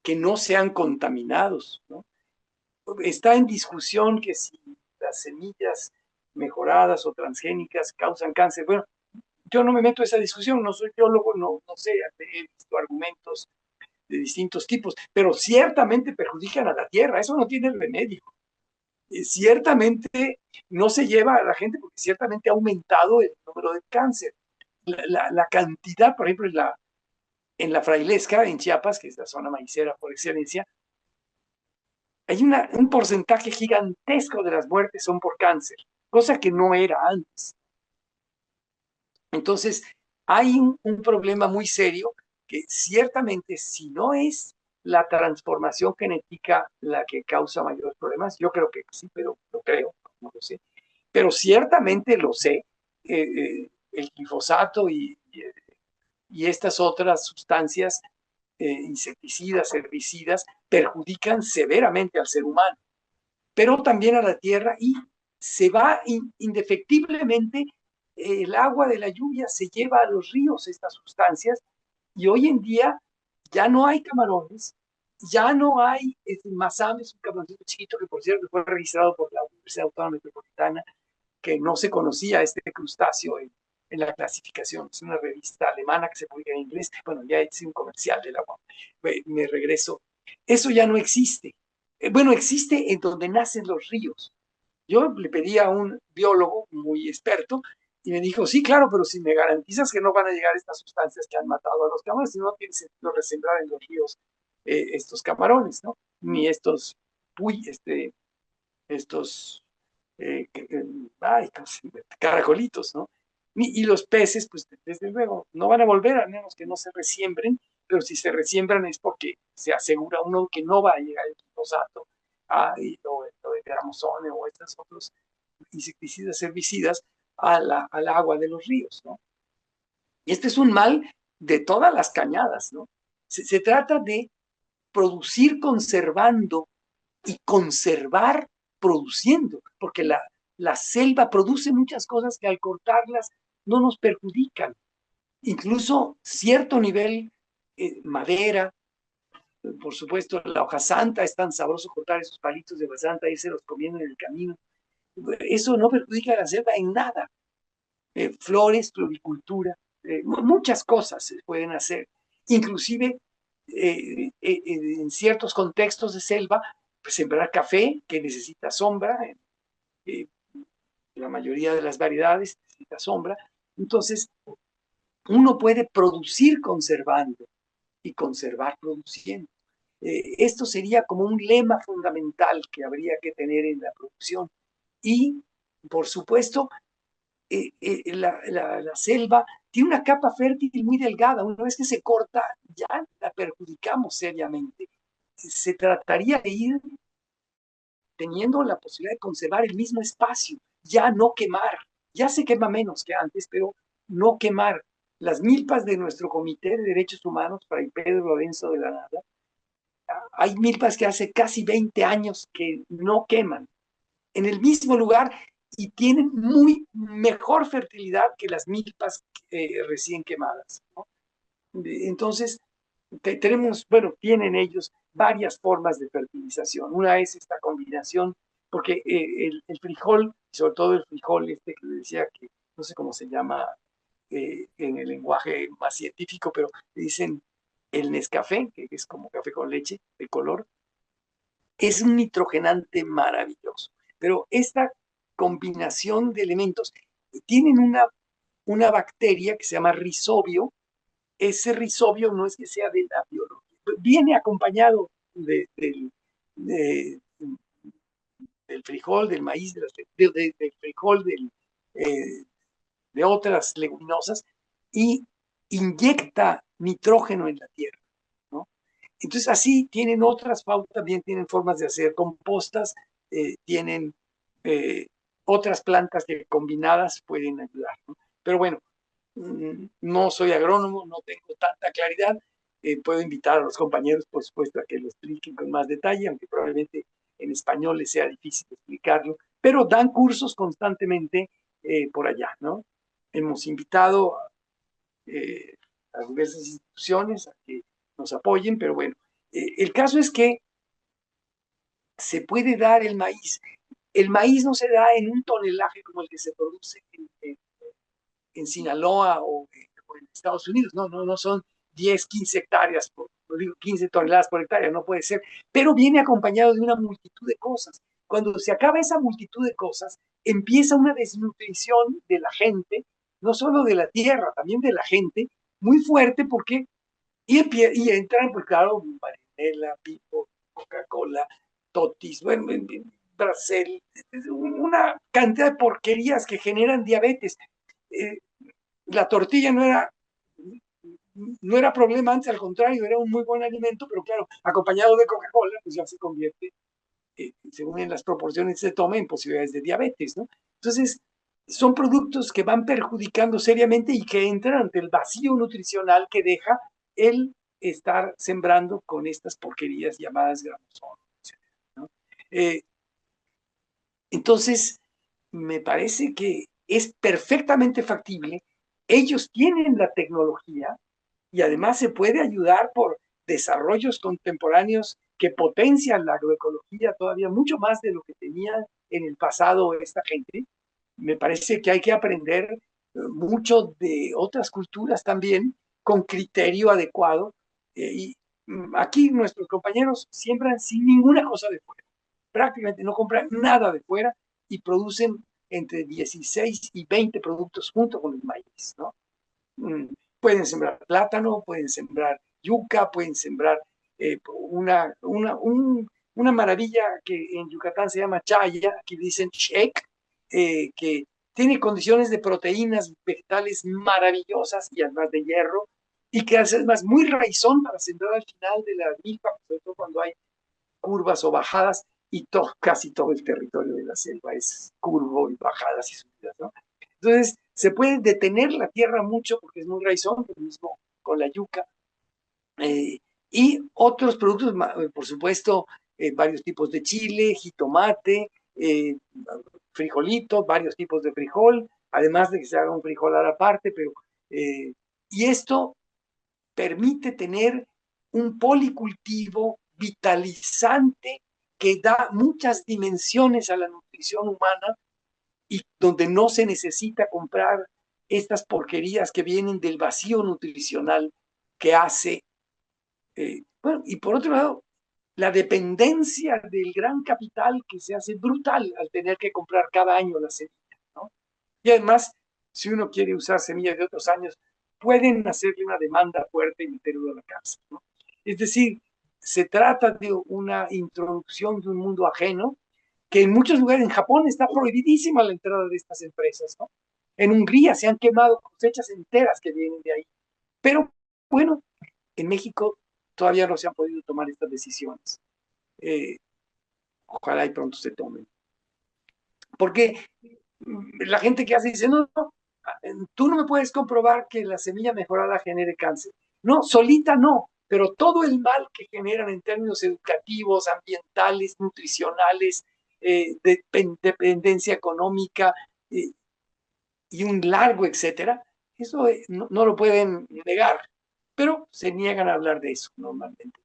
que no sean contaminados, ¿no? Está en discusión que si las semillas mejoradas o transgénicas causan cáncer. Bueno, yo no me meto a esa discusión, no soy biólogo, no sé, he visto argumentos de distintos tipos, pero ciertamente perjudican a la tierra, eso no tiene remedio. Ciertamente no se lleva a la gente porque ciertamente ha aumentado el número de cáncer. La cantidad, por ejemplo, en la Frailesca, en Chiapas, que es la zona maicera por excelencia, hay un porcentaje gigantesco de las muertes son por cáncer, cosa que no era antes. Entonces, hay un problema muy serio que ciertamente si no es la transformación genética la que causa mayores problemas, yo creo que sí, pero lo creo, no lo sé, pero ciertamente lo sé, el glifosato y estas otras sustancias insecticidas, herbicidas, perjudican severamente al ser humano, pero también a la tierra y se va indefectiblemente el agua de la lluvia se lleva a los ríos estas sustancias y hoy en día ya no hay camarones, ya no hay mazames, un camaroncito chiquito que por cierto fue registrado por la Universidad Autónoma Metropolitana, que no se conocía este crustáceo en la clasificación. Es una revista alemana que se publica en inglés. Bueno, ya hice un comercial del agua. Me regreso. Eso ya no existe. Bueno, existe en donde nacen los ríos. Yo le pedí a un biólogo muy experto y me dijo, sí, claro, pero si me garantizas que no van a llegar estas sustancias que han matado a los camarones, no tiene sentido resembrar en los ríos estos camarones, ¿no? Ni estos ay, caracolitos, ¿no? Y los peces, pues desde luego, no van a volver a menos que no se resiembren, pero si se resiembran es porque se asegura uno que no va a llegar el glifosato o el gramosone o estos otros insecticidas, herbicidas al agua de los ríos, ¿no? Y este es un mal de todas las cañadas, ¿no? Se trata de producir conservando y conservar produciendo, porque la selva produce muchas cosas que al cortarlas no nos perjudican. Incluso cierto nivel, madera, por supuesto, la hoja santa, es tan sabroso cortar esos palitos de hoja santa, irse los comiendo en el camino. Eso no perjudica a la selva en nada. Flores, floricultura, muchas cosas se pueden hacer. Inclusive en ciertos contextos de selva, pues sembrar café que necesita sombra, eh, la mayoría de las variedades necesita sombra. Entonces, uno puede producir conservando y conservar produciendo. Esto sería como un lema fundamental que habría que tener en la producción. Y, por supuesto, la selva tiene una capa fértil muy delgada. Una vez que se corta, ya la perjudicamos seriamente. Se trataría de ir teniendo la posibilidad de conservar el mismo espacio, ya no quemar. Ya se quema menos que antes, pero no quemar. Las milpas de nuestro Comité de Derechos Humanos, Fray Pedro Lorenzo de la Nada, hay milpas que hace casi 20 años que no queman en el mismo lugar y tienen muy mejor fertilidad que las milpas recién quemadas, ¿no? Entonces, tenemos, bueno, tienen ellos varias formas de fertilización. Una es esta combinación, porque el frijol, sobre todo el frijol este que decía que no sé cómo se llama en el lenguaje más científico, pero dicen el Nescafé, que es como café con leche de color, es un nitrogenante maravilloso. Pero esta combinación de elementos tienen una bacteria que se llama rizobio. Ese rizobio no es que sea de la biología, viene acompañado de, del frijol, del maíz, del frijol, de otras leguminosas y inyecta nitrógeno en la tierra, ¿no? Entonces así tienen otras pautas, también tienen formas de hacer compostas, tienen otras plantas que combinadas pueden ayudar, ¿no? Pero bueno, No soy agrónomo, no tengo tanta claridad. Puedo invitar a los compañeros, por supuesto, a que lo expliquen con más detalle, aunque probablemente en español les sea difícil explicarlo, pero dan cursos constantemente por allá, ¿no? Hemos invitado eh, a diversas instituciones a que nos apoyen, pero bueno, el caso es que se puede dar el maíz. El maíz no se da en un tonelaje como el que se produce en Sinaloa o en Estados Unidos. No, no, no son 10, 15 hectáreas, digo 15 toneladas por hectárea, no puede ser, pero viene acompañado de una multitud de cosas. Cuando se acaba esa multitud de cosas, empieza una desnutrición de la gente, no solo de la tierra, también de la gente, muy fuerte porque, y entran, pues claro, Marinela, Pipo, Coca-Cola, Totis, bueno, Bracel, una cantidad de porquerías que generan diabetes. Eh, la tortilla no era problema antes, al contrario, era un muy buen alimento, pero claro, acompañado de Coca-Cola, pues ya se convierte, según en las proporciones que se tome, en posibilidades de diabetes, ¿no? Entonces, son productos que van perjudicando seriamente y que entran ante el vacío nutricional que deja el estar sembrando con estas porquerías llamadas gramosomas, ¿no? Eh, entonces, me parece que es perfectamente factible. Ellos tienen la tecnología y además se puede ayudar por desarrollos contemporáneos que potencian la agroecología todavía mucho más de lo que tenía en el pasado esta gente. Me parece que hay que aprender mucho de otras culturas también con criterio adecuado. Y aquí nuestros compañeros siembran sin ninguna cosa de fuera, prácticamente no compran nada de fuera y producen entre 16 y 20 productos junto con el maíz, ¿no? Mm, pueden sembrar plátano, pueden sembrar yuca, pueden sembrar una maravilla que en Yucatán se llama chaya, aquí dicen shake, que tiene condiciones de proteínas vegetales maravillosas y además de hierro, y que hace más muy raizón para sembrar al final de la milpa, sobre todo cuando hay curvas o bajadas, y casi todo el territorio de la selva es curvo y bajadas y subidas, ¿no? Entonces, se puede detener la tierra mucho porque es muy raizón, lo mismo con la yuca. Eh, y otros productos, por supuesto, varios tipos de chile, jitomate, frijolito, varios tipos de frijol, además de que se haga un frijol a la parte, pero y esto permite tener un policultivo vitalizante que da muchas dimensiones a la nutrición humana y donde no se necesita comprar estas porquerías que vienen del vacío nutricional que hace. Bueno, y por otro lado, la dependencia del gran capital que se hace brutal al tener que comprar cada año la semilla, ¿no? Y además, si uno quiere usar semillas de otros años, pueden hacerle una demanda fuerte y meterlo a la cárcel, ¿no? Es decir, se trata de una introducción de un mundo ajeno que en muchos lugares, en Japón está prohibidísima la entrada de estas empresas, ¿no? En Hungría se han quemado cosechas enteras que vienen de ahí. Pero bueno, en México todavía no se han podido tomar estas decisiones. Eh, ojalá y pronto se tomen. Porque la gente que hace dice, no, no, tú no me puedes comprobar que la semilla mejorada genere cáncer. No, solita no, pero todo el mal que generan en términos educativos, ambientales, nutricionales, de dependencia económica y un largo etcétera, eso no, no, lo pueden negar, pero se niegan a hablar de eso normalmente.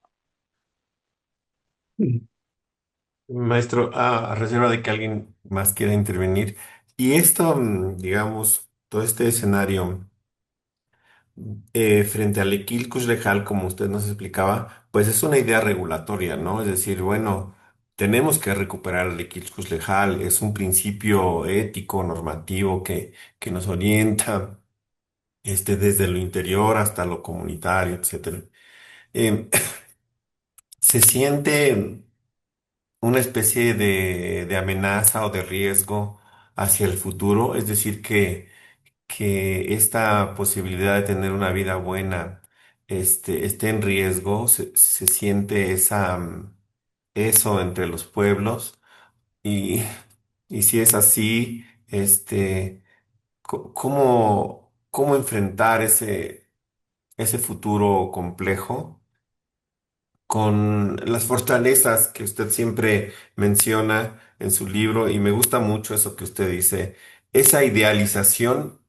Maestro, a reserva de que alguien más quiera intervenir. Y esto, digamos, todo este escenario frente al Equilcus Lejal, como usted nos explicaba, pues es una idea regulatoria, ¿no? Es decir, bueno, tenemos que recuperar el Equilcus Lejal, es un principio ético, normativo que nos orienta desde lo interior hasta lo comunitario, etcétera. Em, se siente una especie de amenaza o de riesgo hacia el futuro, es decir, que esta posibilidad de tener una vida buena esté en riesgo, se siente eso entre los pueblos y, y si es así, ¿cómo, cómo enfrentar ese futuro complejo con las fortalezas que usted siempre menciona en su libro y me gusta mucho eso que usted dice, esa idealización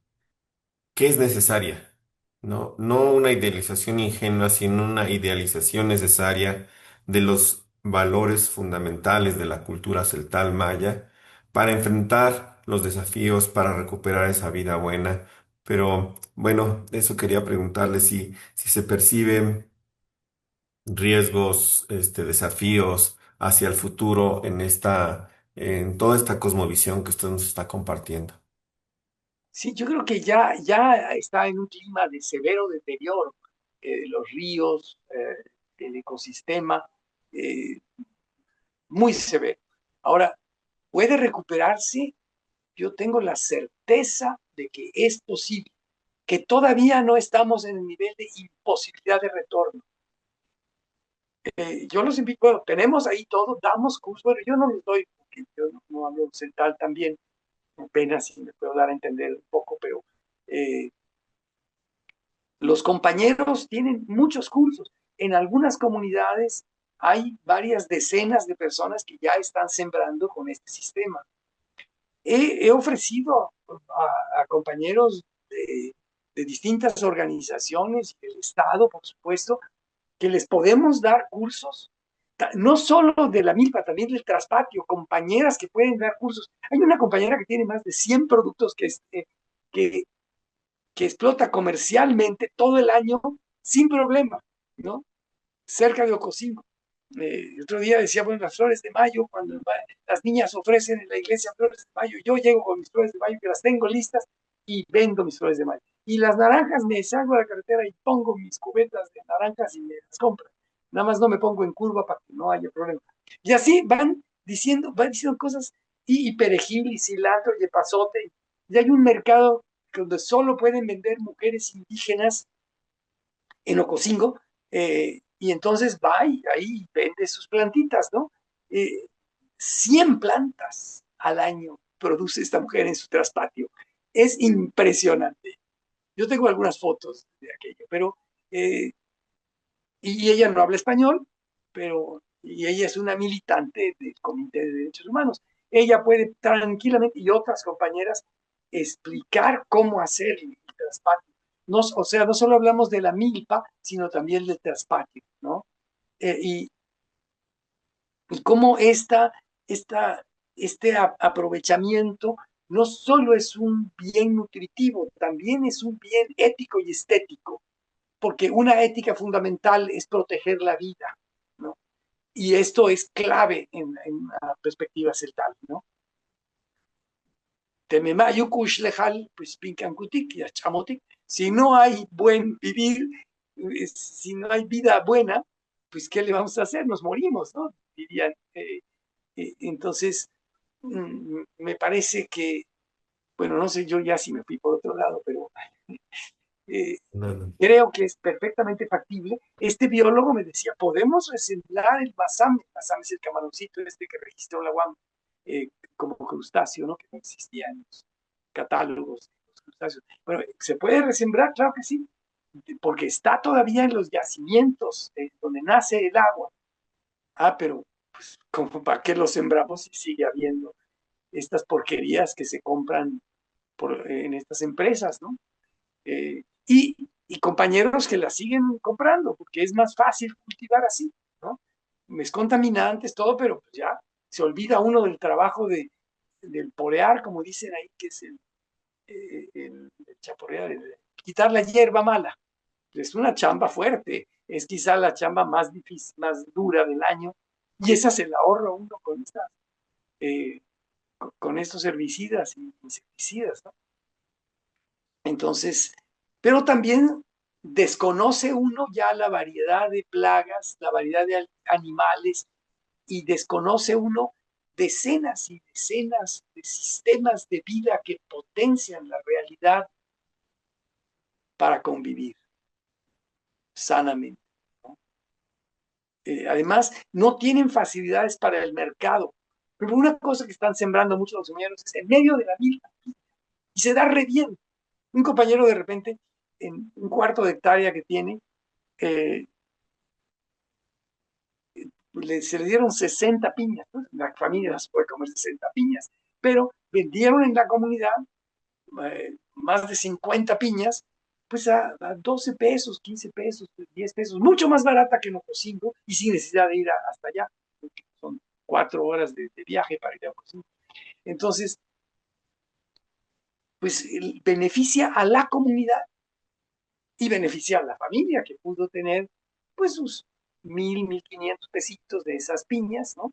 que es necesaria, ¿no? No una idealización ingenua, sino una idealización necesaria de los valores fundamentales de la cultura celtal maya para enfrentar los desafíos, para recuperar esa vida buena. Pero bueno, eso quería preguntarle si se perciben riesgos, desafíos hacia el futuro en toda esta cosmovisión que usted nos está compartiendo. Sí, yo creo que ya está en un clima de severo deterioro. Los ríos, el ecosistema, eh, muy severo. Ahora, ¿puede recuperarse? Yo tengo la certeza de que es posible, que todavía no estamos en el nivel de imposibilidad de retorno. Yo los invito, bueno, tenemos ahí todo, damos cursos, bueno, yo no los doy, porque yo no hablo central también, apenas si me puedo dar a entender un poco, pero eh, los compañeros tienen muchos cursos. En algunas comunidades hay varias decenas de personas que ya están sembrando con este sistema. He ofrecido a compañeros de distintas organizaciones y del Estado, por supuesto, que les podemos dar cursos, no solo de la milpa, también del traspatio, compañeras que pueden dar cursos. Hay una compañera que tiene más de 100 productos que, que explota comercialmente todo el año sin problema, ¿no? Cerca de Ocosingo. El otro día decía, bueno, las flores de mayo, cuando las niñas ofrecen en la iglesia flores de mayo, yo llego con mis flores de mayo, que las tengo listas, y vendo mis flores de mayo. Y las naranjas, me salgo a la carretera y pongo mis cubetas de naranjas y me las compran. Nada más no me pongo en curva para que no haya problema. Y así van diciendo cosas, y perejil, y cilantro, y epazote. Y hay un mercado donde solo pueden vender mujeres indígenas en Ocosingo, y entonces va y ahí vende sus plantitas, ¿no? Eh, 100 plantas al año produce esta mujer en su traspatio. Es impresionante. Yo tengo algunas fotos de aquello, pero, y ella no habla español, pero, y ella es una militante del Comité de Derechos Humanos. Ella puede tranquilamente, y otras compañeras, explicar cómo hacer el traspatio. No, o sea, no solo hablamos de la milpa, sino también del traspatio, ¿no? Y cómo este aprovechamiento no solo es un bien nutritivo, también es un bien ético y estético, porque una ética fundamental es proteger la vida, ¿no? Y esto es clave en la perspectiva celtal, ¿no? Pues chamotic. Si no hay buen vivir, si no hay vida buena, pues ¿qué le vamos a hacer? Nos morimos, ¿no? Dirían. Entonces, me parece que, bueno, no sé yo ya si me fui por otro lado, pero eh, No, no. creo que es perfectamente factible. Este biólogo me decía, podemos resemblar el basame. El basame es el camaroncito este que registró la UAM como crustáceo, ¿no? Que no existía en los catálogos de los crustáceos. Bueno, ¿se puede resembrar? Claro que sí, porque está todavía en los yacimientos donde nace el agua. Ah, pero pues, ¿cómo, ¿para qué lo sembramos si sigue habiendo estas porquerías que se compran en estas empresas, ¿no? Y compañeros que la siguen comprando, porque es más fácil cultivar así, ¿no? Es contaminantes, todo, pero pues ya se olvida uno del trabajo del porear, como dicen ahí, que es el chaporear, quitar la hierba mala. Es una chamba fuerte, es quizá la chamba más difícil, más dura del año, y esa se la ahorra uno eh, con estos herbicidas y insecticidas, ¿no? Entonces, pero también desconoce uno ya la variedad de plagas, la variedad de animales, y desconoce uno decenas y decenas de sistemas de vida que potencian la realidad para convivir sanamente, ¿no? Además, no tienen facilidades para el mercado. Pero una cosa que están sembrando muchos los señores es en medio de la misma y se da re bien. Un compañero de repente, en un cuarto de hectárea que tiene, eh, se le dieron 60 piñas, ¿no? La familia las puede comer 60 piñas, pero vendieron en la comunidad más de 50 piñas, pues a 12 pesos, 15 pesos, 10 pesos, mucho más barata que en Ocosingo y sin necesidad de ir hasta allá, porque son 4 horas de viaje para ir a Ocosingo. Entonces, pues beneficia a la comunidad y beneficia a la familia que pudo tener pues sus 1,000, 1,500 pesitos de esas piñas, ¿no?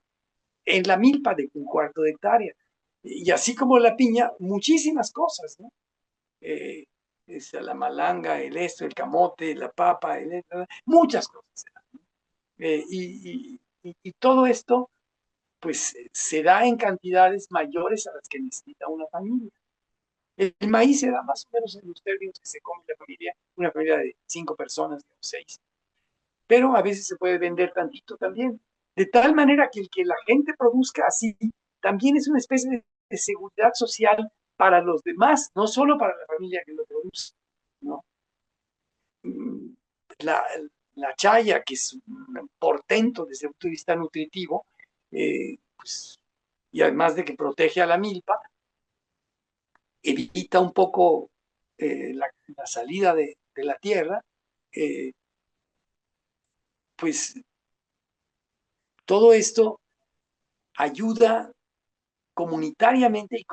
En la milpa de un cuarto de hectárea. Y así como la piña, muchísimas cosas, ¿no? Eh, la malanga, el esto, el camote, la papa, muchas cosas. Y todo esto, pues, se da en cantidades mayores a las que necesita una familia. El maíz se da más o menos en los términos que se come la familia, una familia de 5 personas, de 6. Pero a veces se puede vender tantito también. De tal manera que el que la gente produzca así también es una especie de seguridad social para los demás, no solo para la familia que lo produce, ¿no? La, la chaya, que es un portento desde el punto de vista nutritivo, pues, y además de que protege a la milpa, evita un poco la salida de la tierra, eh, pues todo esto ayuda comunitariamente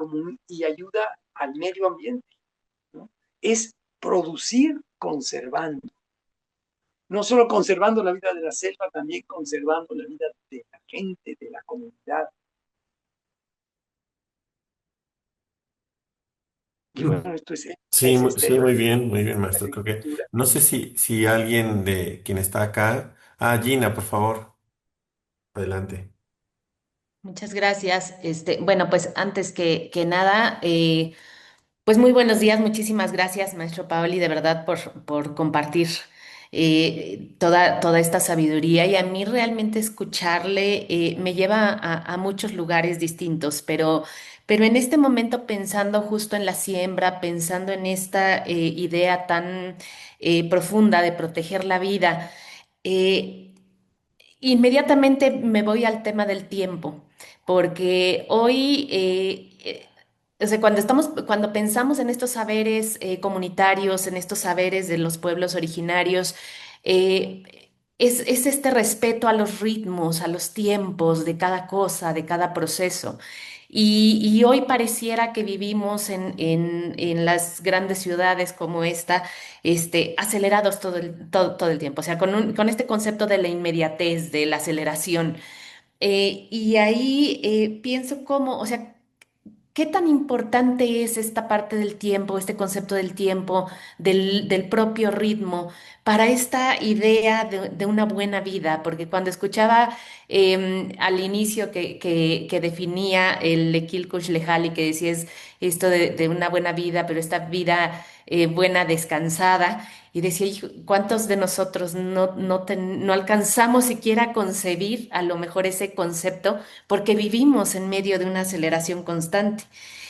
y ayuda al medio ambiente, ¿no? Es producir conservando, no solo conservando la vida de la selva, también conservando la vida de la gente, de la comunidad. Y bueno, Sí, este sí, el muy bien, la maestro. Creo que agricultura. no sé si alguien de quien está acá. Ah, Gina, por favor, adelante. Muchas gracias. Bueno, pues antes que nada, pues muy buenos días, muchísimas gracias, maestro Paoli, de verdad, por compartir toda esta sabiduría. Y a mí realmente escucharle me lleva a muchos lugares distintos, pero en este momento pensando justo en la siembra, pensando en esta idea tan profunda de proteger la vida. eh, Inmediatamente me voy al tema del tiempo, porque hoy, o sea, cuando pensamos en estos saberes comunitarios, en estos saberes de los pueblos originarios, es este respeto a los ritmos, a los tiempos de cada cosa, de cada proceso. Y hoy pareciera que vivimos en las grandes ciudades como esta acelerados todo el tiempo, o sea, con este concepto de la inmediatez, de la aceleración. Y ahí pienso cómo, o sea, ¿qué tan importante es esta parte del tiempo, este concepto del tiempo, del propio ritmo, para esta idea de una buena vida? Porque cuando escuchaba al inicio que definía el Ekil Kushlekhali, que decía es esto de una buena vida, pero esta vida buena, descansada, y decía, "Hijo, ¿cuántos de nosotros no alcanzamos siquiera a concebir a lo mejor ese concepto? Porque vivimos en medio de una aceleración constante.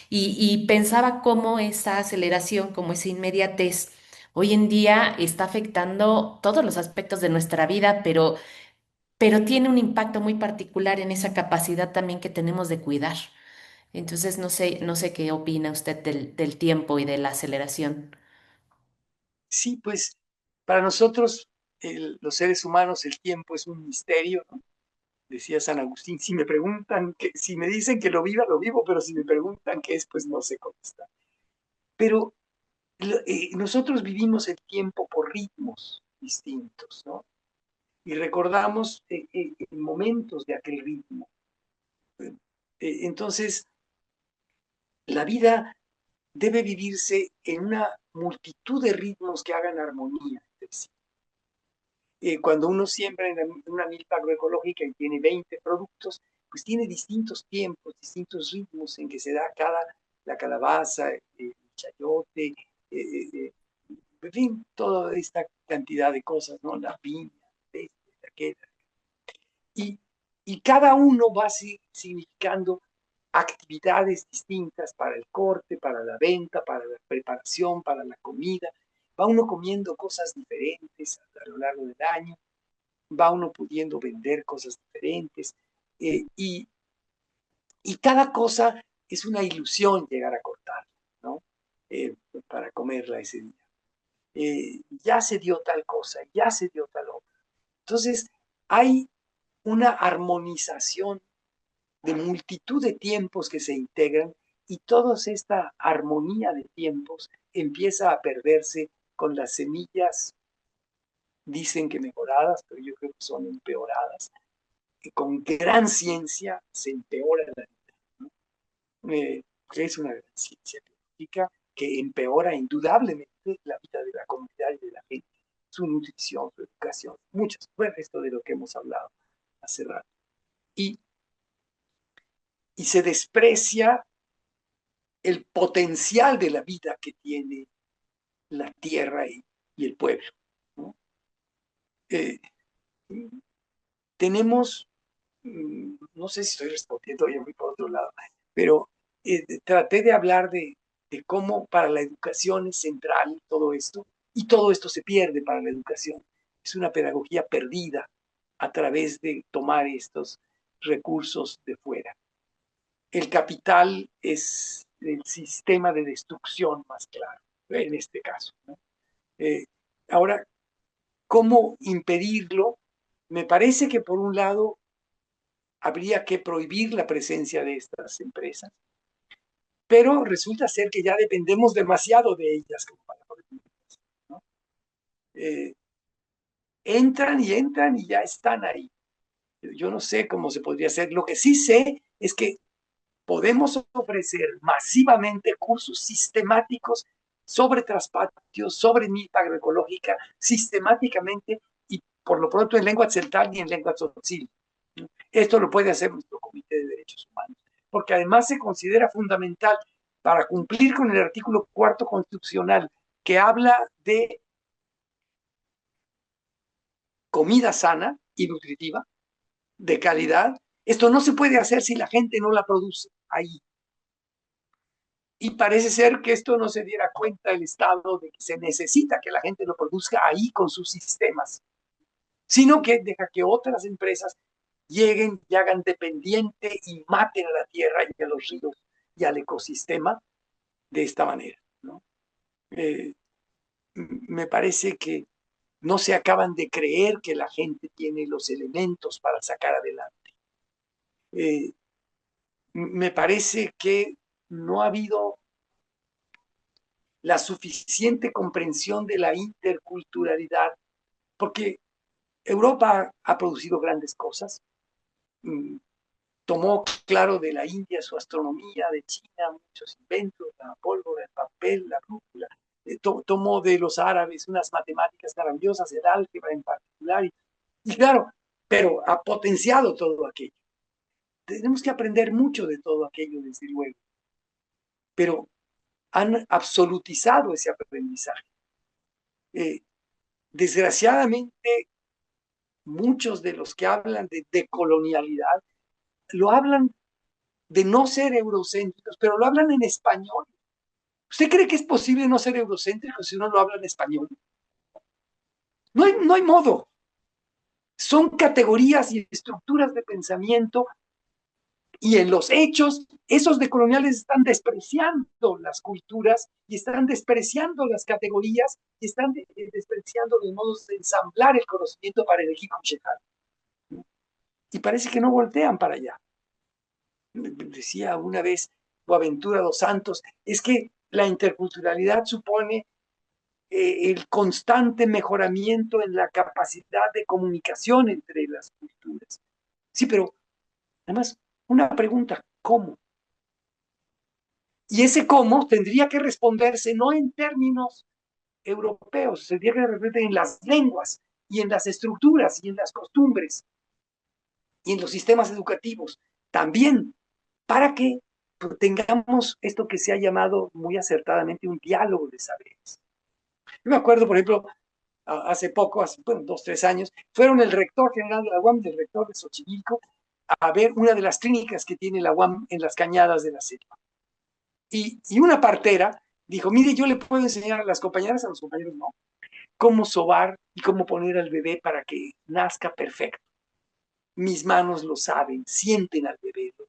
Y pensaba cómo esa aceleración, como esa inmediatez, hoy en día está afectando todos los aspectos de nuestra vida, pero tiene un impacto muy particular en esa capacidad también que tenemos de cuidar. Entonces, no sé qué opina usted del tiempo y de la aceleración. Sí, pues para nosotros, los seres humanos, el tiempo es un misterio, ¿no? Decía San Agustín, si me dicen que lo viva, lo vivo, pero si me preguntan qué es, pues no sé contestar. Pero nosotros vivimos el tiempo por ritmos distintos, ¿no? Y recordamos momentos de aquel ritmo. Entonces, la vida debe vivirse en una multitud de ritmos que hagan armonía entre sí. Cuando uno siembra en una milpa agroecológica y tiene 20 productos, pues tiene distintos tiempos, distintos ritmos en que se da la calabaza, el chayote, en fin, toda esta cantidad de cosas, ¿no? La piña, aquella. Y, y cada uno va significando actividades distintas para el corte, para la venta, para la preparación, para la comida. Va uno comiendo cosas diferentes a lo largo del año, va uno pudiendo vender cosas diferentes, eh, y, y cada cosa es una ilusión llegar a cortar, ¿no? Para comerla ese día. Ya se dio tal cosa, ya se dio tal otra. Entonces, hay una armonización de multitud de tiempos que se integran y toda esta armonía de tiempos empieza a perderse con las semillas, dicen que mejoradas, pero yo creo que son empeoradas. Y con gran ciencia se empeora la vida, ¿no? Que es una gran ciencia política que empeora indudablemente la vida de la comunidad y de la gente, su nutrición, su educación, muchas, fue esto de lo que hemos hablado hace rato. Y, y se desprecia el potencial de la vida que tiene la tierra y el pueblo, ¿no? Eh, tenemos, no sé si estoy respondiendo, ya voy por otro lado, pero traté de hablar de cómo para la educación es central todo esto, y todo esto se pierde para la educación. Es una pedagogía perdida a través de tomar estos recursos de fuera. El capital es el sistema de destrucción más claro, en este caso, ¿no? Ahora, ¿cómo impedirlo? Me parece que por un lado habría que prohibir la presencia de estas empresas, pero resulta ser que ya dependemos demasiado de ellas como para prohibirlas, ¿no? Entran y ya están ahí. Yo no sé cómo se podría hacer. Lo que sí sé es que podemos ofrecer masivamente cursos sistemáticos sobre traspatios, sobre milpa agroecológica, sistemáticamente y por lo pronto en lengua tzeltal y en lengua tzotzil. Esto lo puede hacer nuestro Comité de Derechos Humanos, porque además se considera fundamental para cumplir con el artículo 4 constitucional que habla de comida sana y nutritiva, de calidad. Esto no se puede hacer si la gente no la produce ahí. Y parece ser que esto no se diera cuenta el Estado de que se necesita que la gente lo produzca ahí con sus sistemas, sino que deja que otras empresas lleguen y hagan dependiente y maten a la tierra y a los ríos y al ecosistema de esta manera, ¿no? Me parece que no se acaban de creer que la gente tiene los elementos para sacar adelante. Me parece que no ha habido la suficiente comprensión de la interculturalidad, porque Europa ha producido grandes cosas, tomó claro de la India su astronomía, de China muchos inventos, la pólvora, el papel, la brújula, tomó de los árabes unas matemáticas maravillosas, el álgebra en particular, y claro, pero ha potenciado todo aquello. Tenemos que aprender mucho de todo aquello, desde luego, pero han absolutizado ese aprendizaje. Desgraciadamente, muchos de los que hablan de decolonialidad lo hablan de no ser eurocéntricos, pero lo hablan en español. ¿Usted cree que es posible no ser eurocéntrico si uno lo habla en español? No hay modo. Son categorías y estructuras de pensamiento y en los hechos, esos decoloniales están despreciando las culturas y están despreciando las categorías y están despreciando los modos de ensamblar el conocimiento para elegir Kuchetal. Y parece que no voltean para allá. Decía una vez Boaventura dos Santos, es que la interculturalidad supone el constante mejoramiento en la capacidad de comunicación entre las culturas. Sí, pero además, una pregunta, ¿cómo? Y ese cómo tendría que responderse no en términos europeos, tendría que responderse en las lenguas y en las estructuras y en las costumbres y en los sistemas educativos. También para que tengamos esto que se ha llamado muy acertadamente un diálogo de saberes. Yo me acuerdo, por ejemplo, hace poco, hace bueno, 2, 3 años, fueron el rector general de la UAM, el rector de Xochimilco, a ver una de las clínicas que tiene la UAM en las cañadas de la selva. Y una partera dijo, mire, yo le puedo enseñar a las compañeras, a los compañeros no, cómo sobar y cómo poner al bebé para que nazca perfecto. Mis manos lo saben, sienten al bebé, ¿no?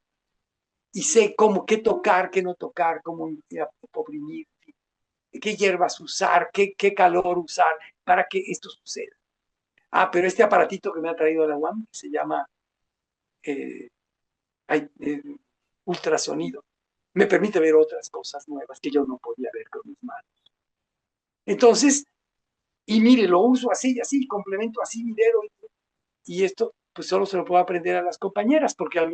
Y sé cómo, qué tocar, qué no tocar, cómo oprimir, qué hierbas usar, qué calor usar para que esto suceda. Ah, pero este aparatito que me ha traído a la UAM se llama eh, eh, ultrasonido. Me permite ver otras cosas nuevas que yo no podía ver con mis manos. Entonces, y mire, lo uso así, así, complemento así mi dedo. Y esto, pues solo se lo puedo aprender a las compañeras, porque a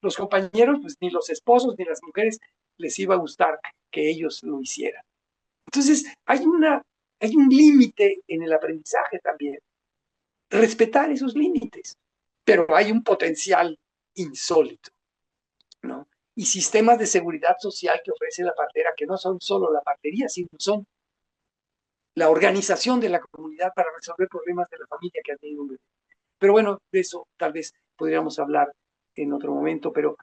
los compañeros, pues ni los esposos ni las mujeres les iba a gustar que ellos lo hicieran. Entonces, hay un límite en el aprendizaje también, respetar esos límites, pero hay un potencial insólito, ¿no? Y sistemas de seguridad social que ofrece la partera, que no son solo la partería, sino son la organización de la comunidad para resolver problemas de la familia que ha tenido un bebé. Pero bueno, de eso tal vez podríamos hablar en otro momento, pero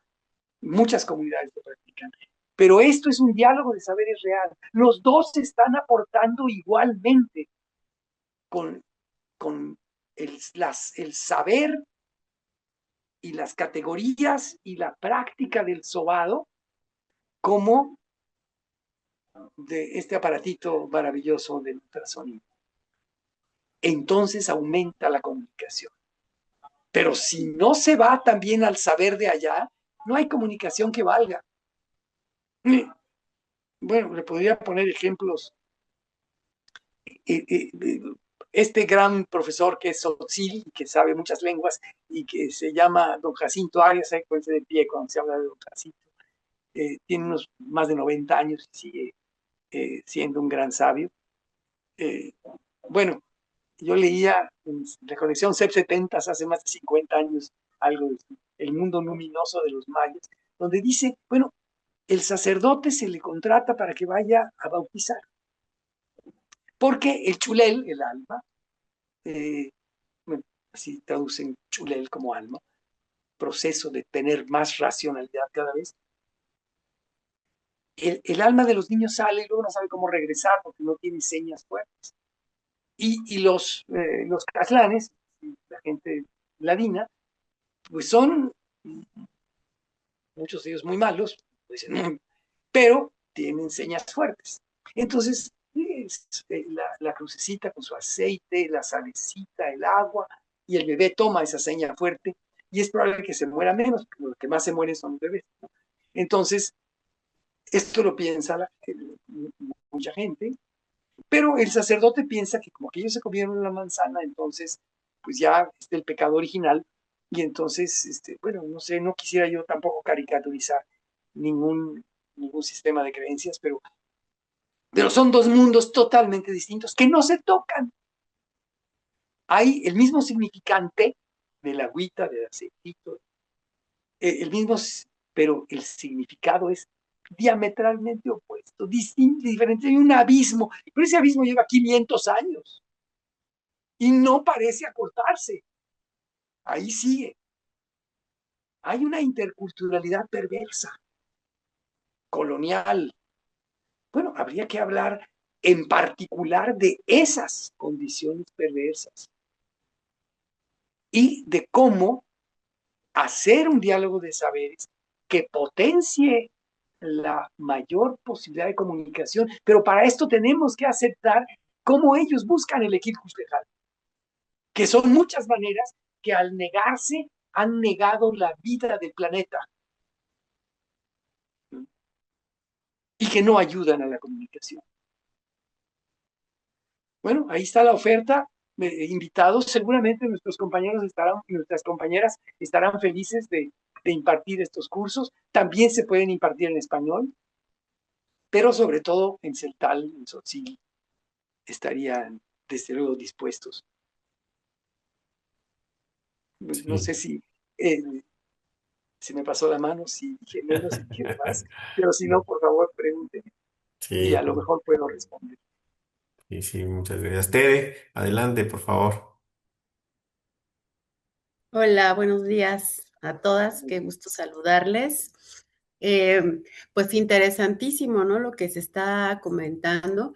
muchas comunidades lo practican. Pero esto es un diálogo de saberes real. Los dos están aportando igualmente con, con el saber y las categorías y la práctica del sobado como de este aparatito maravilloso del ultrasonido. Entonces aumenta la comunicación. Pero si no se va también al saber de allá, no hay comunicación que valga. Bueno, le podría poner ejemplos. Este gran profesor que es Sotzil, que sabe muchas lenguas y que se llama don Jacinto Arias, hay que de pie cuando se habla de don Jacinto, tiene unos más de 90 años y sigue siendo un gran sabio. Eh, bueno, yo leía en la colección CEP 70 hace más de 50 años algo de El mundo luminoso de los mayas, donde dice, bueno, el sacerdote se le contrata para que vaya a bautizar, porque el chulel, el alma, bueno, así traducen chulel como alma, proceso de tener más racionalidad cada vez, el alma de los niños sale y luego no sabe cómo regresar porque no tiene señas fuertes. Y los caslanes, la gente ladina, pues son muchos de ellos muy malos, pues, pero tienen señas fuertes. Entonces, la crucecita con su aceite, la salecita, el agua, y el bebé toma esa seña fuerte, y es probable que se muera menos, porque los que más se mueren son los bebés, ¿no? Entonces, esto lo piensa mucha gente, pero el sacerdote piensa que como que ellos se comieron la manzana, entonces, pues ya es el pecado original, y entonces, bueno, no sé, no quisiera yo tampoco caricaturizar ningún, ningún sistema de creencias, pero son dos mundos totalmente distintos que no se tocan. Hay el mismo significante de la agüita, del aceitito, el mismo, pero el significado es diametralmente opuesto, distinto, diferente. Hay un abismo, pero ese abismo lleva 500 años y no parece acortarse. Ahí sigue. Hay una interculturalidad perversa, colonial. Bueno, habría que hablar en particular de esas condiciones perversas y de cómo hacer un diálogo de saberes que potencie la mayor posibilidad de comunicación, pero para esto tenemos que aceptar cómo ellos buscan el equilibrio, que son muchas maneras que al negarse han negado la vida del planeta y que no ayudan a la comunicación. Bueno, ahí está la oferta. Invitados, seguramente nuestros compañeros estarán, nuestras compañeras estarán felices de impartir estos cursos. También se pueden impartir en español, pero sobre todo en Celtal, en Sotzil, estarían desde luego dispuestos. No sé Sí, si se me pasó la mano, si dije menos, si dije más, pero si no, por favor, pregúntenme y sí, a lo mejor puedo responder. sí, sí, muchas gracias. Tere, adelante, por favor. Hola, buenos días. a todas, qué gusto saludarles. Pues interesantísimo, ¿no? Lo que se está comentando.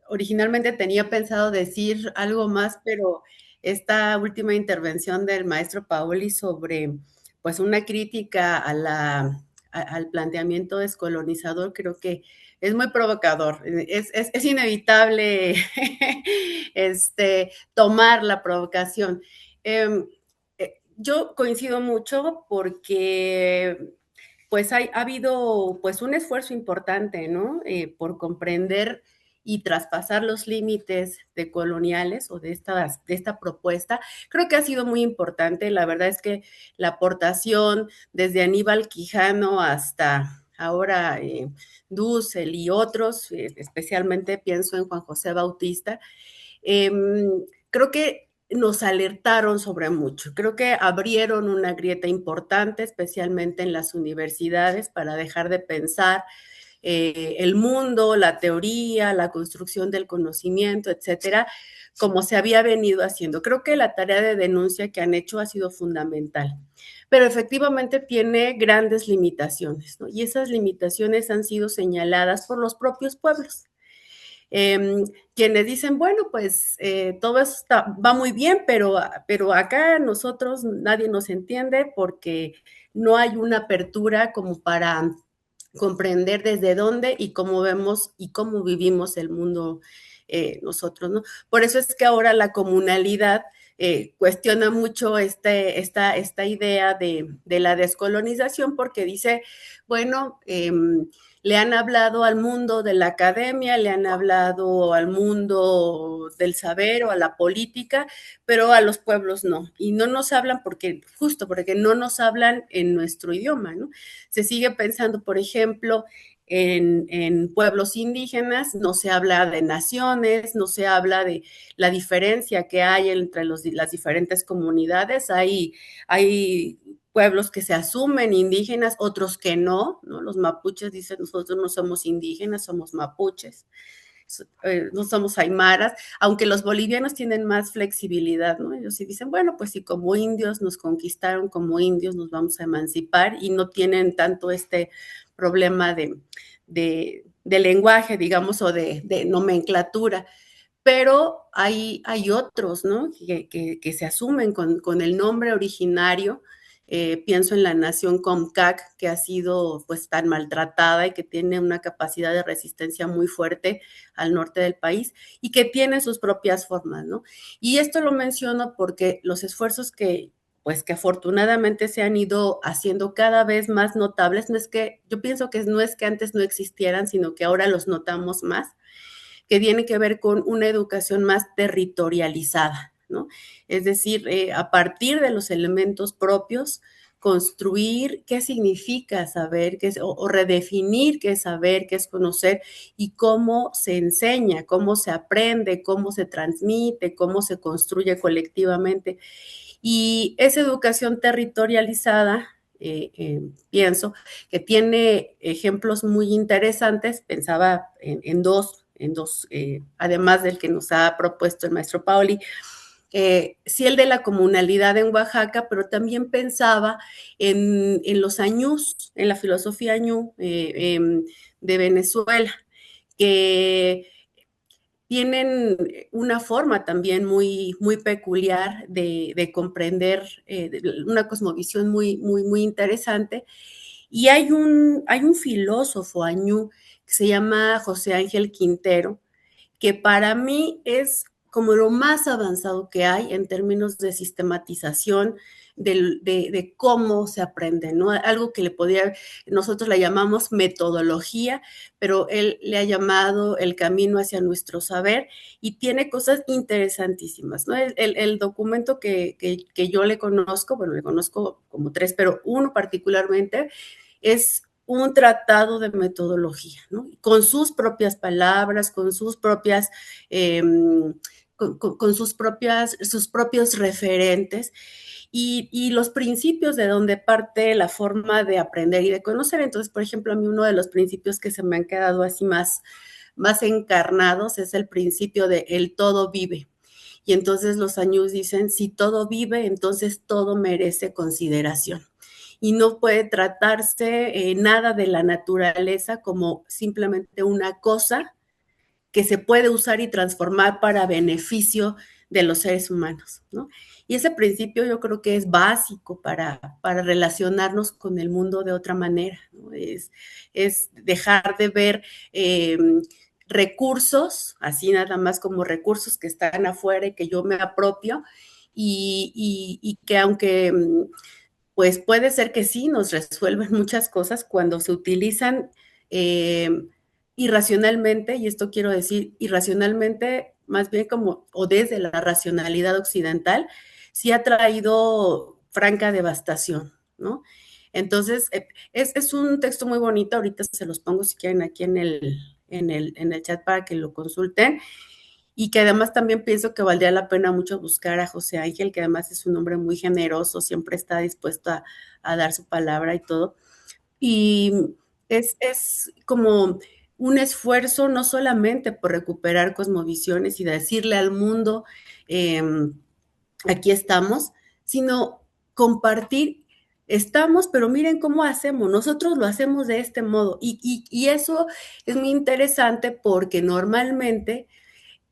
Originalmente tenía pensado decir algo más, pero esta última intervención del maestro Paoli sobre, pues, una crítica al planteamiento descolonizador, creo que es muy provocador. Es inevitable tomar la provocación. Em, yo coincido mucho porque pues ha habido pues un esfuerzo importante, ¿no? Por comprender y traspasar los límites de coloniales o de esta propuesta. Creo que ha sido muy importante. La verdad es que la aportación desde Aníbal Quijano hasta ahora Dussel y otros, especialmente pienso en Juan José Bautista, eh, creo que nos alertaron sobre mucho. Creo que abrieron una grieta importante, especialmente en las universidades, para dejar de pensar el mundo, la teoría, la construcción del conocimiento, etcétera, como se había venido haciendo. Creo que la tarea de denuncia que han hecho ha sido fundamental, pero efectivamente tiene grandes limitaciones, ¿no? Y esas limitaciones han sido señaladas por los propios pueblos. Eh, quienes dicen, bueno, pues todo eso va muy bien, pero acá nosotros nadie nos entiende porque no hay una apertura como para comprender desde dónde y cómo vemos y cómo vivimos el mundo nosotros, ¿no? Por eso es que ahora la comunalidad cuestiona mucho esta idea de la descolonización porque dice, bueno, le han hablado al mundo de la academia, le han hablado al mundo del saber o a la política, pero a los pueblos no. Y no nos hablan justo porque no nos hablan en nuestro idioma, ¿no? Se sigue pensando, por ejemplo, en pueblos indígenas, no se habla de naciones, no se habla de la diferencia que hay entre las diferentes comunidades. Hay pueblos que se asumen indígenas, otros que no, ¿no? Los mapuches dicen, nosotros no somos indígenas, somos mapuches, no somos aymaras, aunque los bolivianos tienen más flexibilidad, ¿no? Ellos sí dicen, bueno, pues si como indios nos conquistaron, como indios nos vamos a emancipar y no tienen tanto este problema de lenguaje, digamos, o de nomenclatura. Pero hay otros, ¿no? Que se asumen con el nombre originario. Pienso en la nación Comcac, que ha sido pues tan maltratada y que tiene una capacidad de resistencia muy fuerte al norte del país y que tiene sus propias formas, ¿no? Y esto lo menciono porque los esfuerzos pues que afortunadamente se han ido haciendo cada vez más notables, yo pienso que no es que antes no existieran, sino que ahora los notamos más, que tiene que ver con una educación más territorializada, ¿no? Es decir, a partir de los elementos propios, construir qué significa saber, o redefinir qué es saber, qué es conocer y cómo se enseña, cómo se aprende, cómo se transmite, cómo se construye colectivamente. Y esa educación territorializada, pienso, que tiene ejemplos muy interesantes, pensaba en dos, además del que nos ha propuesto el maestro Paoli, sí el de la comunalidad en Oaxaca, pero también pensaba en los añús, en la filosofía añú de Venezuela, que tienen una forma también muy peculiar de comprender una cosmovisión muy interesante. Y hay un filósofo añú que se llama José Ángel Quintero, que para mí es como lo más avanzado que hay en términos de sistematización de cómo se aprende, ¿no? Algo que nosotros le llamamos metodología, pero él le ha llamado el camino hacia nuestro saber y tiene cosas interesantísimas, ¿no? El documento que yo le conozco como tres, pero uno particularmente es un tratado de metodología, ¿no? Con sus propias palabras, con sus propias, con sus propios referentes y los principios de donde parte la forma de aprender y de conocer. Entonces, por ejemplo, a mí uno de los principios que se me han quedado así más encarnados es el principio de el todo vive. Y entonces los añús dicen, si todo vive, entonces todo merece consideración. Y no puede tratarse nada de la naturaleza como simplemente una cosa que se puede usar y transformar para beneficio de los seres humanos, ¿no? Y ese principio yo creo que es básico para relacionarnos con el mundo de otra manera, ¿no? Es dejar de ver recursos, así nada más como recursos que están afuera y que yo me apropio, y que aunque pues puede ser que sí nos resuelven muchas cosas cuando se utilizan eh, irracionalmente, y esto quiero decir irracionalmente, más bien como, o desde la racionalidad occidental, sí ha traído franca devastación, ¿no? Entonces, es un texto muy bonito, ahorita se los pongo si quieren aquí en el chat para que lo consulten, y que además también pienso que valdría la pena mucho buscar a José Ángel, que además es un hombre muy generoso, siempre está dispuesto a dar su palabra y todo. Y es como un esfuerzo no solamente por recuperar cosmovisiones y decirle al mundo, eh, aquí estamos, sino compartir, estamos, pero miren cómo hacemos, nosotros lo hacemos de este modo. Y eso es muy interesante porque normalmente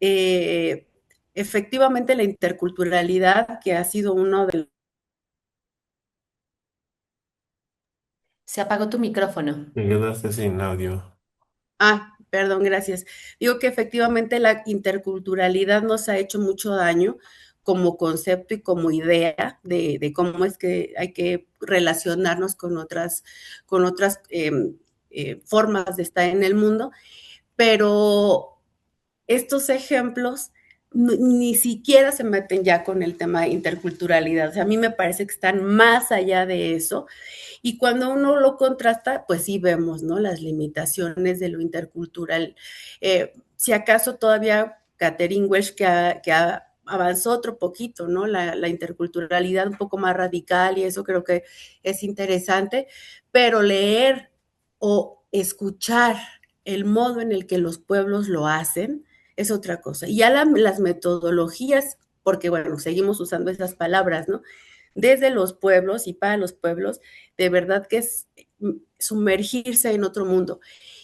eh, efectivamente la interculturalidad, que ha sido uno de... Se apagó tu micrófono. Te quedaste sin audio. Perdón, gracias. Digo que efectivamente la interculturalidad nos ha hecho mucho daño como concepto y como idea de cómo es que hay que relacionarnos con otras formas de estar en el mundo, pero estos ejemplos ni siquiera se meten ya con el tema de interculturalidad. O sea, a mí me parece que están más allá de eso. Y cuando uno lo contrasta, pues sí vemos, ¿no? Las limitaciones de lo intercultural. Si acaso todavía Catherine Welsh, avanzó otro poquito, ¿no? La interculturalidad un poco más radical y eso creo que es interesante, pero leer o escuchar el modo en el que los pueblos lo hacen es otra cosa. Y ya las metodologías, porque bueno, seguimos usando esas palabras, ¿no? Desde los pueblos y para los pueblos, de verdad que es sumergirse en otro mundo.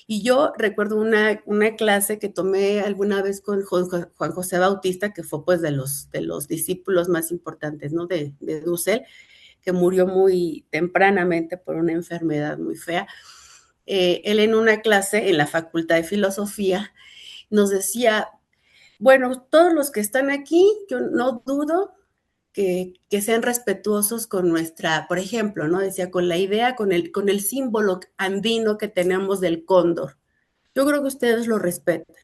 Y yo recuerdo una clase que tomé alguna vez con Juan José Bautista, que fue pues de los discípulos más importantes, ¿no? De Dussel, que murió muy tempranamente por una enfermedad muy fea. Él en una clase en la Facultad de Filosofía nos decía, bueno, todos los que están aquí, yo no dudo que sean respetuosos con nuestra, por ejemplo, ¿no? Decía, con la idea, con el símbolo andino que tenemos del cóndor. Yo creo que ustedes lo respetan.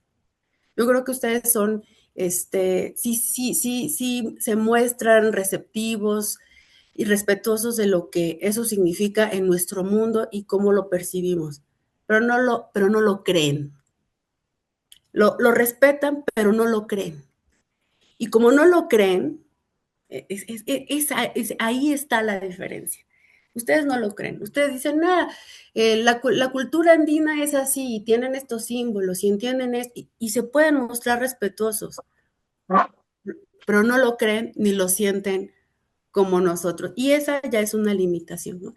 Yo creo que ustedes son, sí, se muestran receptivos y respetuosos de lo que eso significa en nuestro mundo y cómo lo percibimos, pero no lo creen. Lo respetan, pero no lo creen. Y como no lo creen, ahí está la diferencia. Ustedes no lo creen. Ustedes dicen, nada, la cultura andina es así, y tienen estos símbolos y entienden esto, y se pueden mostrar respetuosos, pero no lo creen ni lo sienten como nosotros. Y esa ya es una limitación, ¿no?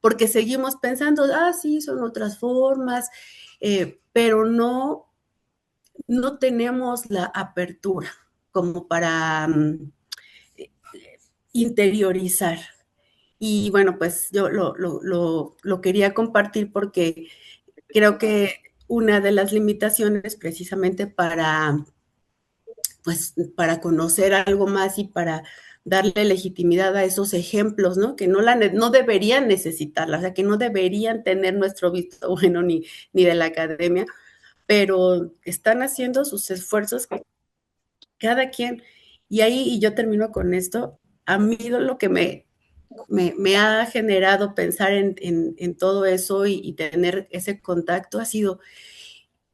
Porque seguimos pensando, sí, son otras formas, pero no tenemos la apertura como para interiorizar. Y bueno, pues yo lo quería compartir porque creo que una de las limitaciones precisamente para conocer algo más y para darle legitimidad a esos ejemplos, ¿no? Que no deberían necesitarla, o sea, que no deberían tener nuestro visto bueno ni de la academia, pero están haciendo sus esfuerzos cada quien. Y yo termino con esto, a mí lo que me ha generado pensar en todo eso y tener ese contacto ha sido,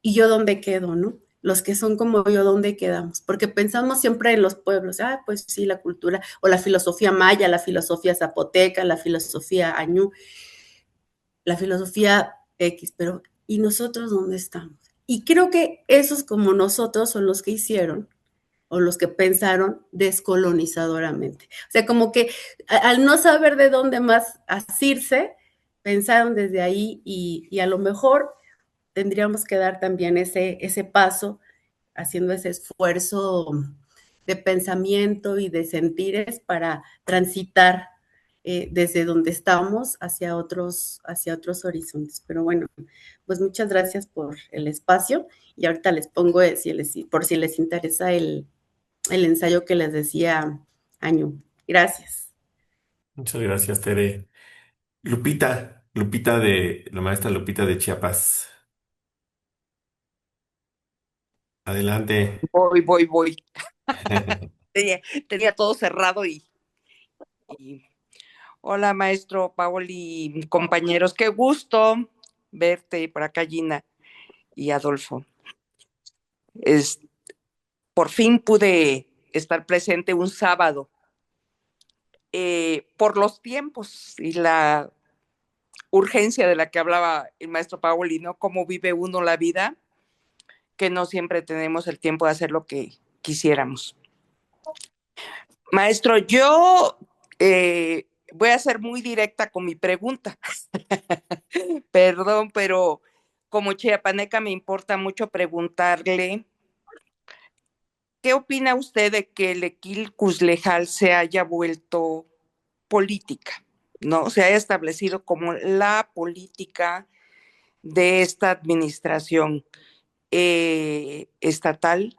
¿y yo dónde quedo, no? Los que son como yo, ¿dónde quedamos? Porque pensamos siempre en los pueblos, pues sí, la cultura, o la filosofía maya, la filosofía zapoteca, la filosofía añú, la filosofía X, pero ¿y nosotros dónde estamos? Y creo que esos como nosotros son los que hicieron o los que pensaron descolonizadoramente. O sea, como que al no saber de dónde más asirse, pensaron desde ahí y a lo mejor tendríamos que dar también ese paso, haciendo ese esfuerzo de pensamiento y de sentires para transitar desde donde estamos hacia otros horizontes. Pero bueno, pues muchas gracias por el espacio y ahorita les pongo, por si les interesa el ensayo que les decía Año. Gracias. Muchas gracias, Tere. Lupita la maestra Lupita de Chiapas. Adelante. Voy. Tenía todo cerrado y... Hola, maestro Paoli, compañeros, qué gusto verte por acá, Gina y Adolfo. Por fin pude estar presente un sábado por los tiempos y la urgencia de la que hablaba el maestro Paoli, ¿no? Cómo vive uno la vida, que no siempre tenemos el tiempo de hacer lo que quisiéramos. Maestro, yo voy a ser muy directa con mi pregunta. Perdón, pero como chiapaneca me importa mucho preguntarle, ¿qué opina usted de que el Equil Cuslejal se haya vuelto política? ¿No? Se haya establecido como la política de esta administración estatal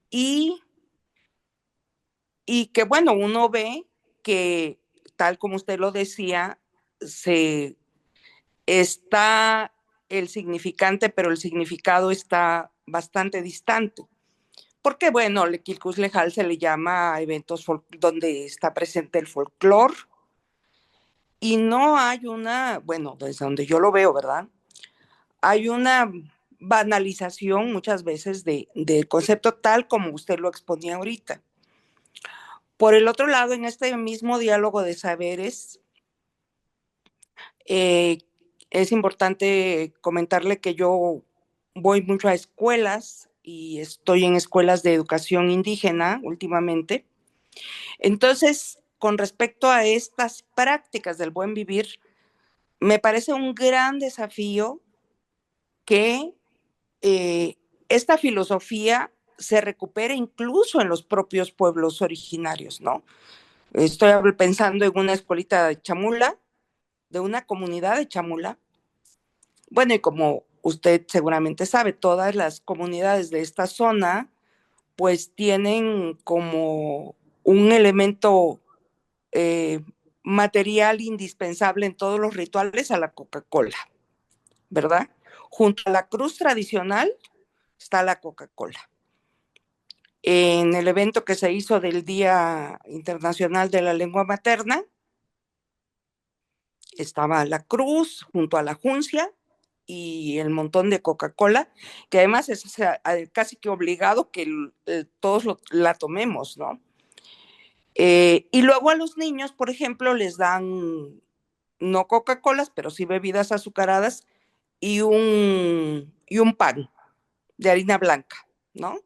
y que, bueno, uno ve que, tal como usted lo decía, se está el significante, pero el significado está bastante distante. Porque, bueno, el Quilcus Lejal se le llama a eventos donde está presente el folclore y no hay una, bueno, desde donde yo lo veo, ¿verdad? Hay una banalización muchas veces del concepto tal como usted lo exponía ahorita. Por el otro lado, en este mismo diálogo de saberes, es importante comentarle que yo voy mucho a escuelas y estoy en escuelas de educación indígena últimamente. Entonces, con respecto a estas prácticas del buen vivir, me parece un gran desafío que esta filosofía se recupere incluso en los propios pueblos originarios, ¿no? Estoy pensando en una escuelita de Chamula, de una comunidad de Chamula. Bueno, y como usted seguramente sabe, todas las comunidades de esta zona pues tienen como un elemento material indispensable en todos los rituales a la Coca-Cola, ¿verdad? Junto a la cruz tradicional está la Coca-Cola. En el evento que se hizo del Día Internacional de la Lengua Materna, estaba la cruz junto a la juncia y el montón de Coca-Cola, que además es casi que obligado que todos la tomemos, ¿no? Y luego a los niños, por ejemplo, les dan no Coca-Colas, pero sí bebidas azucaradas y un pan de harina blanca, ¿no?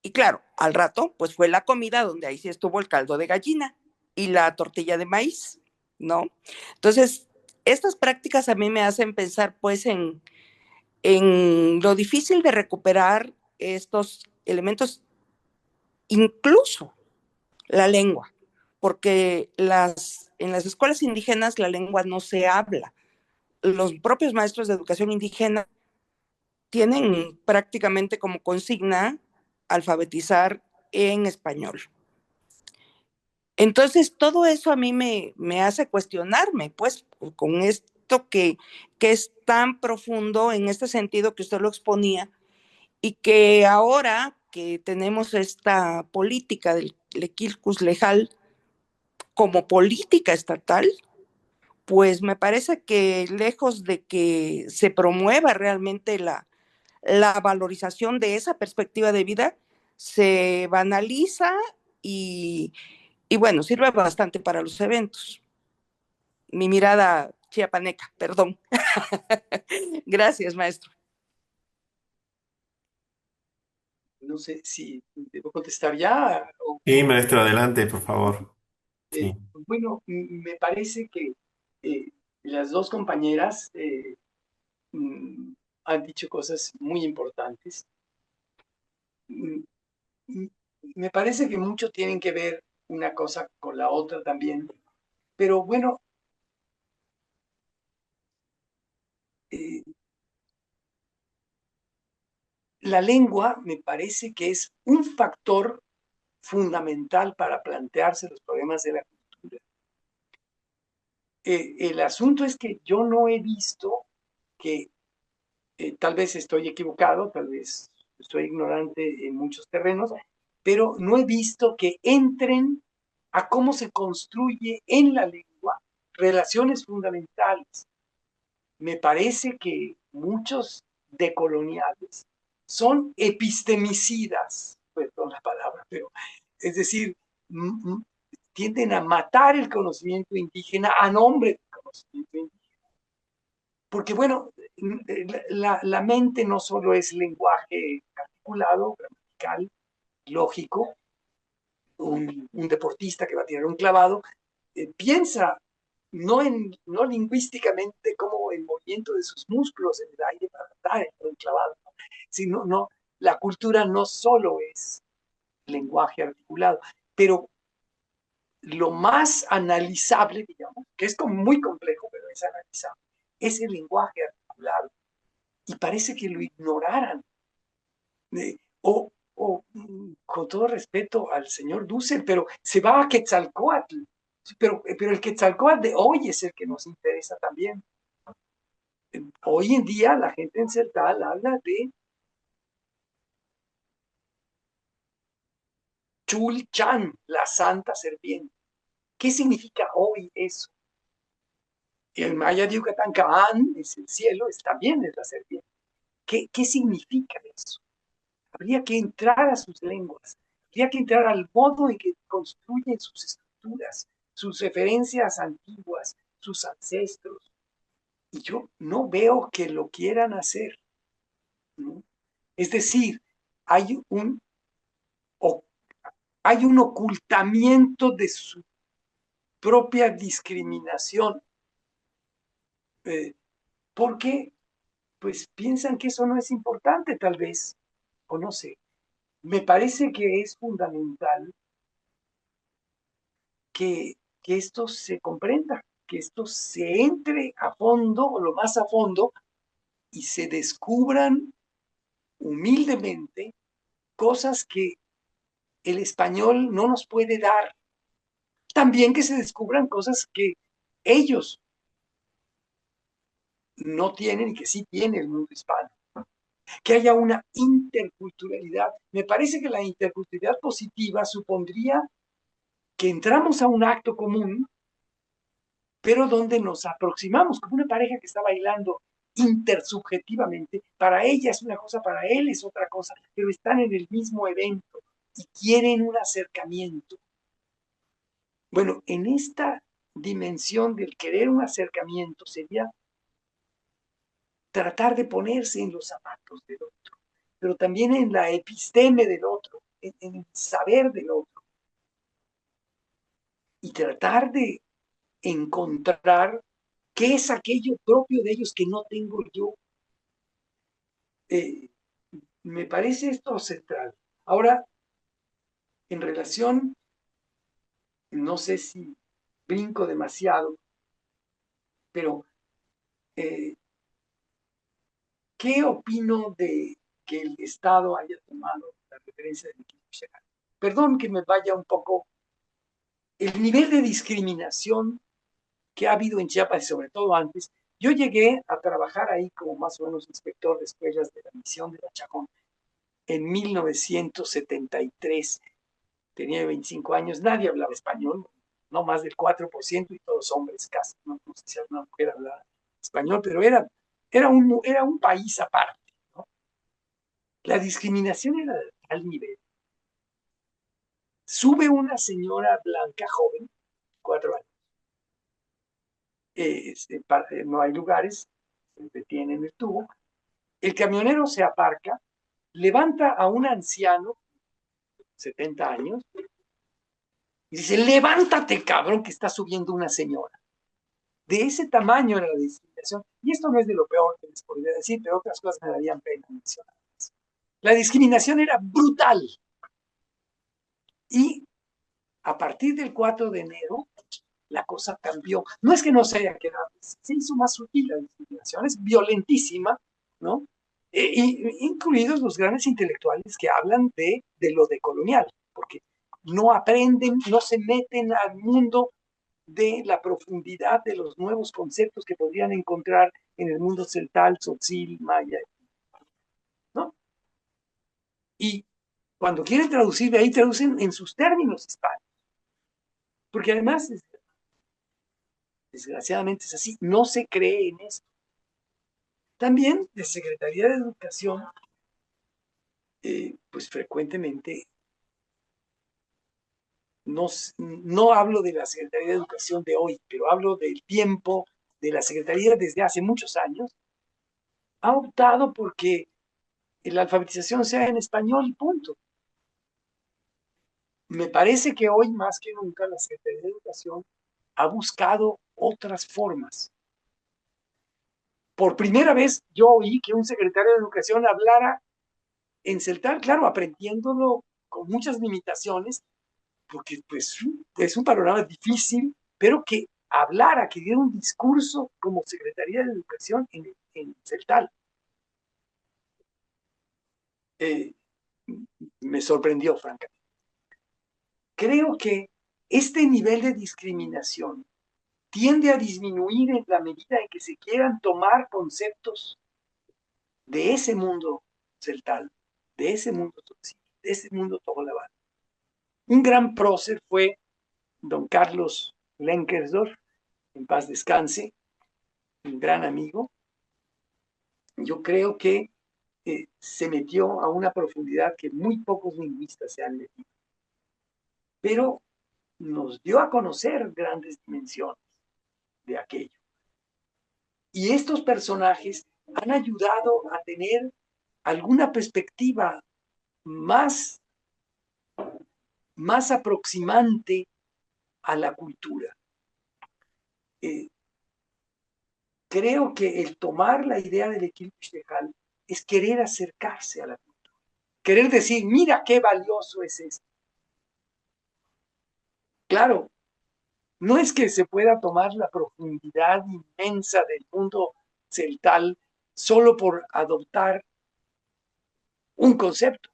Y claro, al rato, pues fue la comida donde ahí sí estuvo el caldo de gallina y la tortilla de maíz, ¿no? Entonces, estas prácticas a mí me hacen pensar, pues, en lo difícil de recuperar estos elementos, incluso la lengua, porque en las escuelas indígenas la lengua no se habla. Los propios maestros de educación indígena tienen prácticamente como consigna alfabetizar en español. Entonces, todo eso a mí me hace cuestionarme, pues, con esto que es tan profundo en este sentido que usted lo exponía, y que ahora que tenemos esta política del Lequilcus Lejal como política estatal, pues me parece que lejos de que se promueva realmente la valorización de esa perspectiva de vida, se banaliza y bueno, sirve bastante para los eventos. Mi mirada chiapaneca, perdón. Gracias, maestro. No sé si debo contestar ya Sí, maestro, adelante, por favor. eh, Sí. bueno, me parece que eh, las dos compañeras mm, han dicho cosas muy importantes. Mm, mm, Me parece que mucho tienen que ver una cosa con la otra también, pero bueno, eh, la lengua me parece que es un factor fundamental para plantearse los problemas de la cultura. El asunto es que yo no he visto que, tal vez estoy equivocado, tal vez estoy ignorante en muchos terrenos, pero no he visto que entren a cómo se construye en la lengua relaciones fundamentales. Me parece que muchos decoloniales son epistemicidas, perdón la palabra, pero es decir, tienden a matar el conocimiento indígena a nombre del conocimiento indígena. Porque bueno, la mente no solo es lenguaje articulado, gramatical, lógico, un deportista que va a tirar un clavado, piensa no lingüísticamente como el movimiento de sus músculos en el aire para dar el clavado, ¿no? Sino no, la cultura no solo es lenguaje articulado, pero lo más analizable, digamos, que es como muy complejo, pero es analizable, es el lenguaje articulado. Y parece que lo ignoraran. Con todo respeto al señor Dussel, pero se va a Quetzalcóatl. Pero el Quetzalcóatl de hoy es el que nos interesa también. Hoy en día la gente en Celtal habla de Chulchan, la santa serpiente. ¿Qué significa hoy eso? El maya de Yucatán, Caán es el cielo, también es la serpiente. ¿Qué significa eso? Habría que entrar a sus lenguas, habría que entrar al modo en que construyen sus estructuras, sus referencias antiguas, sus ancestros. Y yo no veo que lo quieran hacer, ¿no? Es decir, hay un, hay un ocultamiento de su propia discriminación, eh, porque pues piensan que eso no es importante tal vez, o no sé. Me parece que es fundamental que esto se comprenda, que esto se entre a fondo, o lo más a fondo, y se descubran humildemente cosas que el español no nos puede dar. También que se descubran cosas que ellos no tienen y que sí tiene el mundo hispano. Que haya una interculturalidad. Me parece que la interculturalidad positiva supondría que entramos a un acto común, pero donde nos aproximamos como una pareja que está bailando intersubjetivamente. Para ella es una cosa, para él es otra cosa, pero están en el mismo evento y quieren un acercamiento. Bueno, en esta dimensión del querer un acercamiento sería tratar de ponerse en los zapatos del otro, pero también en la episteme del otro, en el saber del otro, y tratar de encontrar qué es aquello propio de ellos que no tengo yo. Eh, Me parece esto central. Ahora, en relación, no sé si brinco demasiado, pero eh, ¿qué opino de que el Estado haya tomado la referencia de Miquel? Perdón que me vaya un poco. El nivel de discriminación que ha habido en Chiapas y sobre todo antes, yo llegué a trabajar ahí como más o menos inspector de escuelas de la misión de La Chacón en 1973. Tenía 25 años, nadie hablaba español, no más del 4% y todos hombres casi, no sé si alguna mujer hablaba español, pero era un país aparte, ¿no? La discriminación era de tal nivel. Sube una señora blanca joven, 4 años, no hay lugares, se detiene en el tubo, el camionero se aparca levanta a un anciano, 70 años, y dice, levántate, cabrón, que está subiendo una señora. De ese tamaño era la discriminación. Y esto no es de lo peor que les podría decir, pero otras cosas me darían pena mencionar. La discriminación era brutal. Y a partir del 4 de enero, la cosa cambió. No es que no se haya quedado, se hizo más sutil la discriminación, es violentísima, ¿no? Incluidos los grandes intelectuales que hablan de lo decolonial, porque no aprenden, no se meten al mundo de la profundidad de los nuevos conceptos que podrían encontrar en el mundo celtal, tzotzil, maya, ¿no? Y cuando quieren traducir de ahí, traducen en sus términos hispanos. Porque además, desgraciadamente es así, no se cree en eso. También de Secretaría de Educación, pues frecuentemente, no hablo de la Secretaría de Educación de hoy, pero hablo del tiempo de la Secretaría desde hace muchos años, ha optado porque la alfabetización sea en español y punto. Me parece que hoy más que nunca la Secretaría de Educación ha buscado otras formas. Por primera vez yo oí que un secretario de Educación hablara en celtal, claro, aprendiéndolo con muchas limitaciones, porque pues es un panorama difícil, pero que hablara, que diera un discurso como Secretaría de Educación en celtal. Me sorprendió, francamente. Creo que este nivel de discriminación tiende a disminuir en la medida en que se quieran tomar conceptos de ese mundo celtal, de ese mundo de ese mundo togolabán. Un gran prócer fue don Carlos Lenkersdorf, en paz descanse, un gran amigo. Yo creo que se metió a una profundidad que muy pocos lingüistas se han metido, pero nos dio a conocer grandes dimensiones de aquello. Y estos personajes han ayudado a tener alguna perspectiva más, más aproximante a la cultura. Creo que el tomar la idea del Equilpixtejal es querer acercarse a la cultura, querer decir, mira qué valioso es esto. Claro, no es que se pueda tomar la profundidad inmensa del mundo celtal solo por adoptar un concepto.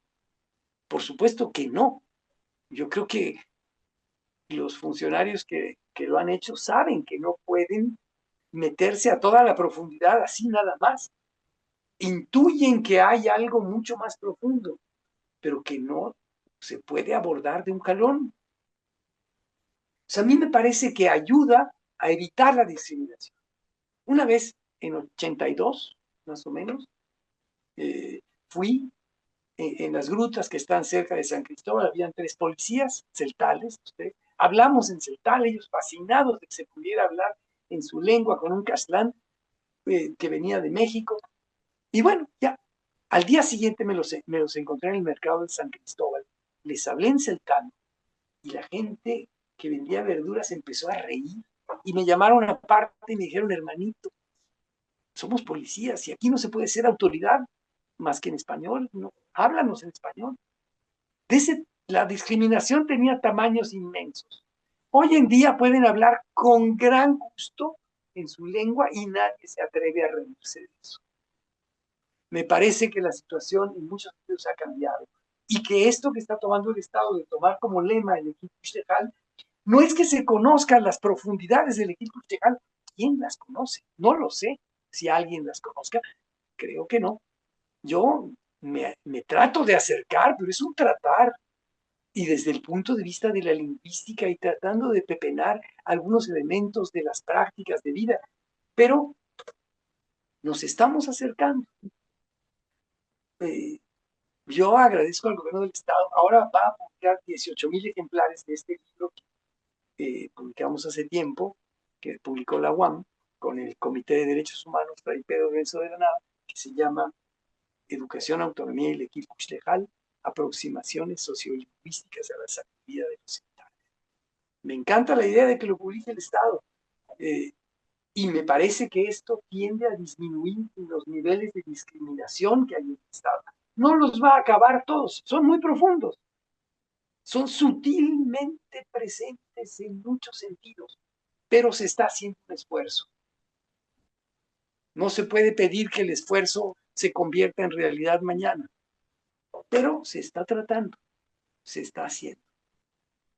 Por supuesto que no. Yo creo que los funcionarios que lo han hecho saben que no pueden meterse a toda la profundidad así nada más. Intuyen que hay algo mucho más profundo, pero que no se puede abordar de un jalón. O sea, a mí me parece que ayuda a evitar la discriminación. Una vez, en 82, más o menos, fui en las grutas que están cerca de San Cristóbal, habían 3 policías celtales, hablamos en celtal, ellos fascinados de que se pudiera hablar en su lengua con un castlán que venía de México. Y bueno, ya, al día siguiente me los encontré en el mercado de San Cristóbal, les hablé en celtano y la gente que vendía verduras empezó a reír y me llamaron aparte y me dijeron, hermanito, somos policías y aquí no se puede ser autoridad más que en español, no, háblanos en español. La discriminación tenía tamaños inmensos. Hoy en día pueden hablar con gran gusto en su lengua y nadie se atreve a reírse de eso. Me parece que la situación en muchos sentidos ha cambiado y que esto que está tomando el Estado de tomar como lema el Equilpixtejal no es que se conozcan las profundidades del Equilpixtejal. ¿Quién las conoce? No lo sé. Si alguien las conozca, creo que no. Yo me trato de acercar, pero es un tratar. Y desde el punto de vista de la lingüística y tratando de pepenar algunos elementos de las prácticas de vida, pero nos estamos acercando. Yo agradezco al gobierno del Estado. Ahora va a publicar 18,000 ejemplares de este libro que publicamos hace tiempo, que publicó la UAM con el Comité de Derechos Humanos Fray Pedro Renzo de la Nava, que se llama Educación, Autonomía y Lequilpuchtejal, aproximaciones sociolingüísticas a la sabiduría de los gitanos. Me encanta la idea de que lo publique el Estado. Eh, y me parece que esto tiende a disminuir los niveles de discriminación que hay en el Estado. No los va a acabar todos, son muy profundos, son sutilmente presentes en muchos sentidos, pero se está haciendo un esfuerzo. No se puede pedir que el esfuerzo se convierta en realidad mañana, pero se está tratando, se está haciendo.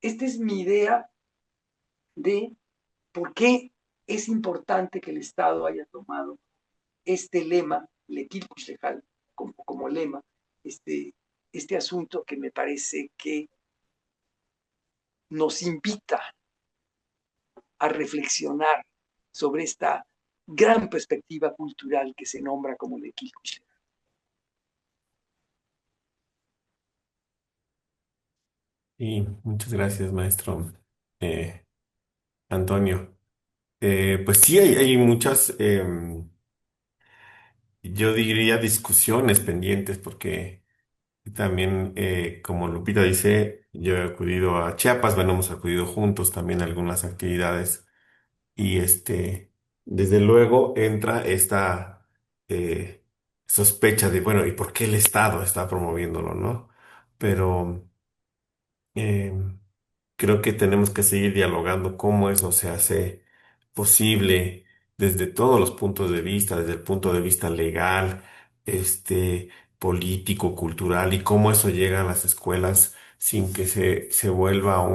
Esta es mi idea de por qué es importante que el Estado haya tomado este lema, Lequilpuchtejal, como lema, este asunto que me parece que nos invita a reflexionar sobre esta gran perspectiva cultural que se nombra como Lequilpuchtejal. Y muchas gracias, maestro eh, Antonio. Pues sí, hay muchas, yo diría, discusiones pendientes, porque también, como Lupita dice, yo he acudido a Chiapas, bueno, hemos acudido juntos también a algunas actividades y desde luego entra esta sospecha de, bueno, ¿y por qué el Estado está promoviéndolo, no? Pero eh, creo que tenemos que seguir dialogando cómo eso se hace posible desde todos los puntos de vista, desde el punto de vista legal, político, cultural, y cómo eso llega a las escuelas sin que se vuelva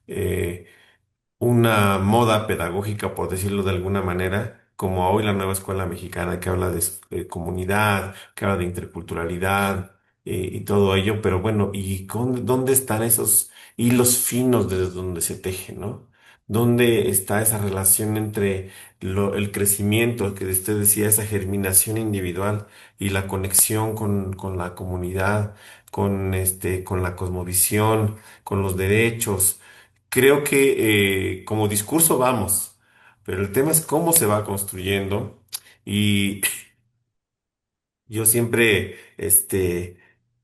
eh, una moda pedagógica, por decirlo de alguna manera, como hoy la nueva escuela mexicana que habla de comunidad, que habla de interculturalidad y todo ello, pero bueno, ¿y dónde están esos hilos finos desde donde se tejen, ¿no? ¿Dónde está esa relación entre el crecimiento que usted decía, esa germinación individual y la conexión con la comunidad, con la cosmovisión, con los derechos? Creo que como discurso vamos, pero el tema es cómo se va construyendo y yo siempre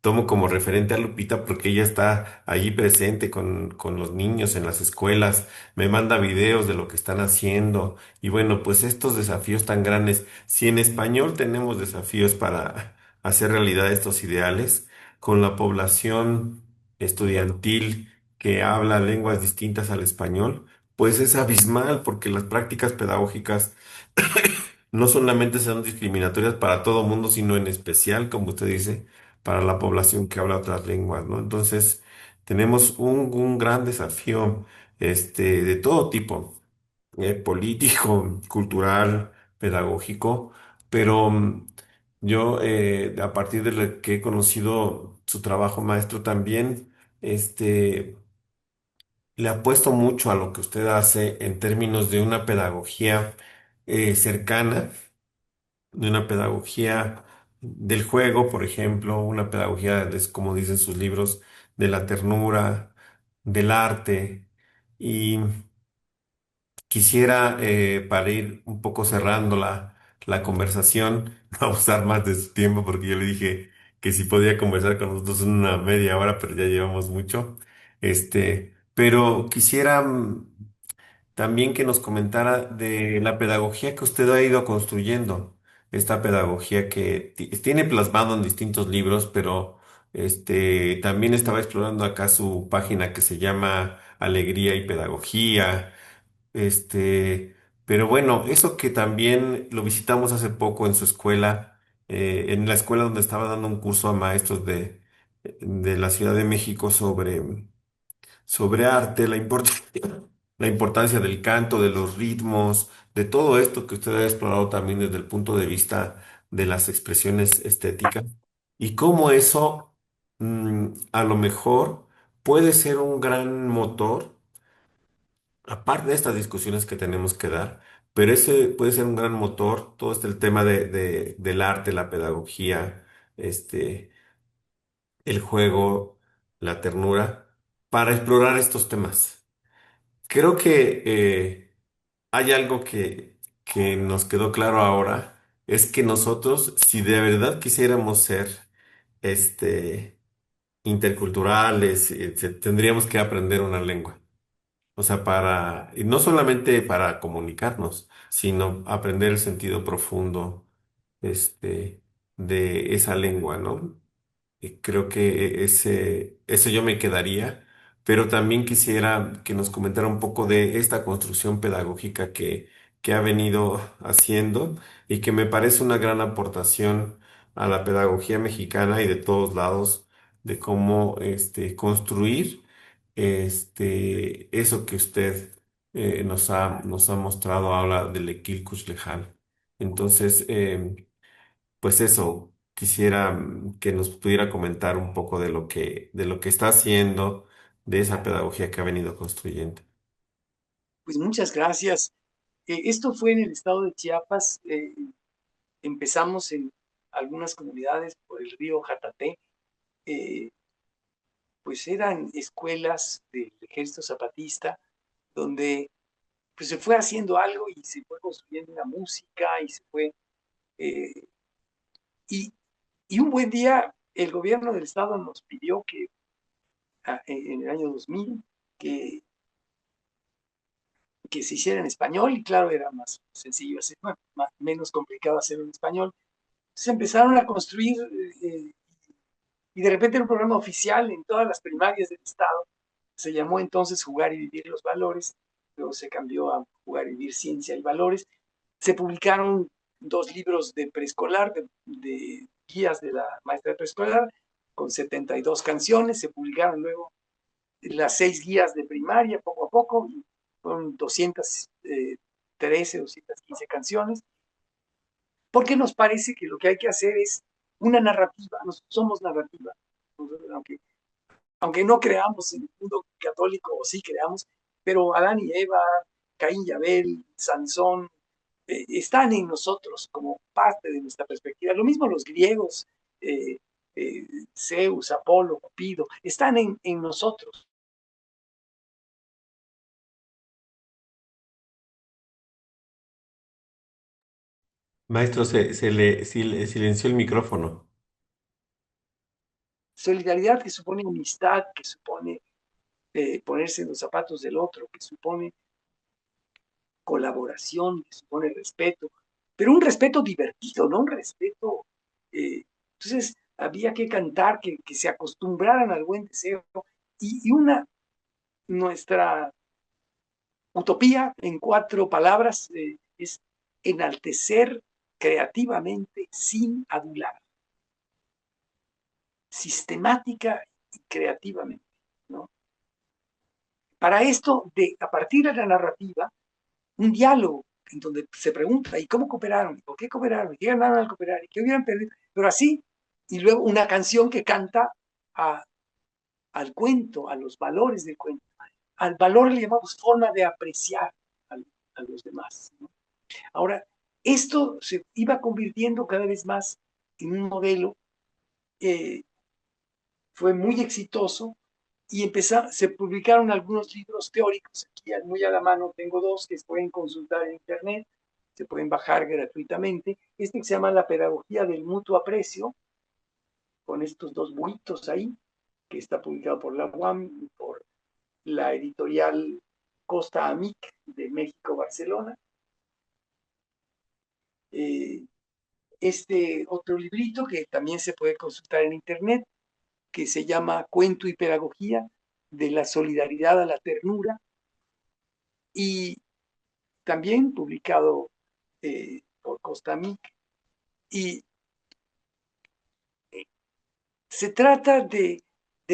tomo como referente a Lupita porque ella está allí presente con los niños en las escuelas, me manda videos de lo que están haciendo y bueno, pues estos desafíos tan grandes, si en español tenemos desafíos para hacer realidad estos ideales, con la población estudiantil que habla lenguas distintas al español, pues es abismal porque las prácticas pedagógicas no solamente son discriminatorias para todo mundo, sino en especial, como usted dice, para la población que habla otras lenguas, ¿no? Entonces, tenemos un gran desafío, de todo tipo, político, cultural, pedagógico, pero yo, a partir de lo que he conocido su trabajo maestro también, le apuesto mucho a lo que usted hace en términos de una pedagogía cercana, de una pedagogía del juego, por ejemplo, una pedagogía, como dicen sus libros, de la ternura, del arte. Y quisiera, para ir un poco cerrando la conversación, no vamos a dar más de su tiempo porque yo le dije que si podía conversar con nosotros en una media hora, pero ya llevamos mucho. Pero quisiera también que nos comentara de la pedagogía que usted ha ido construyendo, esta pedagogía que tiene plasmado en distintos libros, pero también estaba explorando acá su página que se llama Alegría y Pedagogía, este, pero bueno, eso que también lo visitamos hace poco en su escuela, en la escuela donde estaba dando un curso a maestros de la Ciudad de México sobre arte, la importancia del canto, de los ritmos, de todo esto que usted ha explorado también desde el punto de vista de las expresiones estéticas y cómo eso a lo mejor puede ser un gran motor, aparte de estas discusiones que tenemos que dar, pero ese puede ser un gran motor, todo este el tema del arte, la pedagogía, este, el juego, la ternura, para explorar estos temas. Creo que hay algo que nos quedó claro ahora es que nosotros, si de verdad quisiéramos ser, este, interculturales, tendríamos que aprender una lengua. O sea, y no solamente para comunicarnos, sino aprender el sentido profundo, este, de esa lengua, ¿no? Y creo que eso yo me quedaría, pero también quisiera que nos comentara un poco de esta construcción pedagógica que ha venido haciendo y que me parece una gran aportación a la pedagogía mexicana y de todos lados, de cómo construir eso que usted nos ha mostrado, habla del Equil Kuchlejan. Entonces, pues eso, quisiera que nos pudiera comentar un poco de lo que está haciendo, de esa pedagogía que ha venido construyendo. Pues muchas gracias. Esto fue en el estado de Chiapas. Empezamos en algunas comunidades por el río Jataté. eh, pues eran escuelas del ejército zapatista donde pues se fue haciendo algo y se fue construyendo una música y se fue eh, y, y un buen día el gobierno del estado nos pidió que en el año 2000 que, que se hiciera en español y claro era más sencillo hacer, bueno, menos complicado hacerlo en español. Se empezaron a construir y de repente era un programa oficial en todas las primarias del estado. Se llamó entonces Jugar y Vivir los Valores, luego se cambió a Jugar y Vivir Ciencia y Valores. Se publicaron 2 libros de preescolar, de guías de la maestra de preescolar, con 72 canciones. Se publicaron luego las 6 guías de primaria, poco a poco, y fueron 213, 215 canciones, porque nos parece que lo que hay que hacer es una narrativa. Nosotros somos narrativa, aunque aunque no creamos en el mundo católico, o sí creamos, pero Adán y Eva, Caín y Abel, Sansón, están en nosotros como parte de nuestra perspectiva. Lo mismo los griegos, eh, Zeus, Apolo, Cupido, están en nosotros. Maestro, se le silenció el micrófono. Solidaridad que supone amistad, que supone ponerse en los zapatos del otro, que supone colaboración, que supone respeto, pero un respeto divertido, no un respeto. Entonces, había que cantar, que se acostumbraran al buen deseo. Y nuestra utopía en 4 palabras es enaltecer creativamente sin adular, sistemática y creativamente, ¿no? Para esto, a partir de la narrativa, un diálogo en donde se pregunta, ¿y cómo cooperaron? ¿Y por qué cooperaron? ¿Y qué ganaron al cooperar? ¿Y qué hubieran perdido? Pero así, y luego una canción que canta a, al cuento, a los valores del cuento. Al valor le llamamos forma de apreciar a los demás, ¿no? Ahora, esto se iba convirtiendo cada vez más en un modelo, fue muy exitoso y se publicaron algunos libros teóricos. Aquí muy a la mano tengo 2 que se pueden consultar en internet, se pueden bajar gratuitamente. Este que se llama La Pedagogía del Mutuo Aprecio, con estos 2 buitos ahí, que está publicado por la UAM y por la editorial Costa Amic de México, Barcelona. Este otro librito que también se puede consultar en internet, que se llama Cuento y Pedagogía, de la solidaridad a la ternura, y también publicado por Costamic. Y se trata de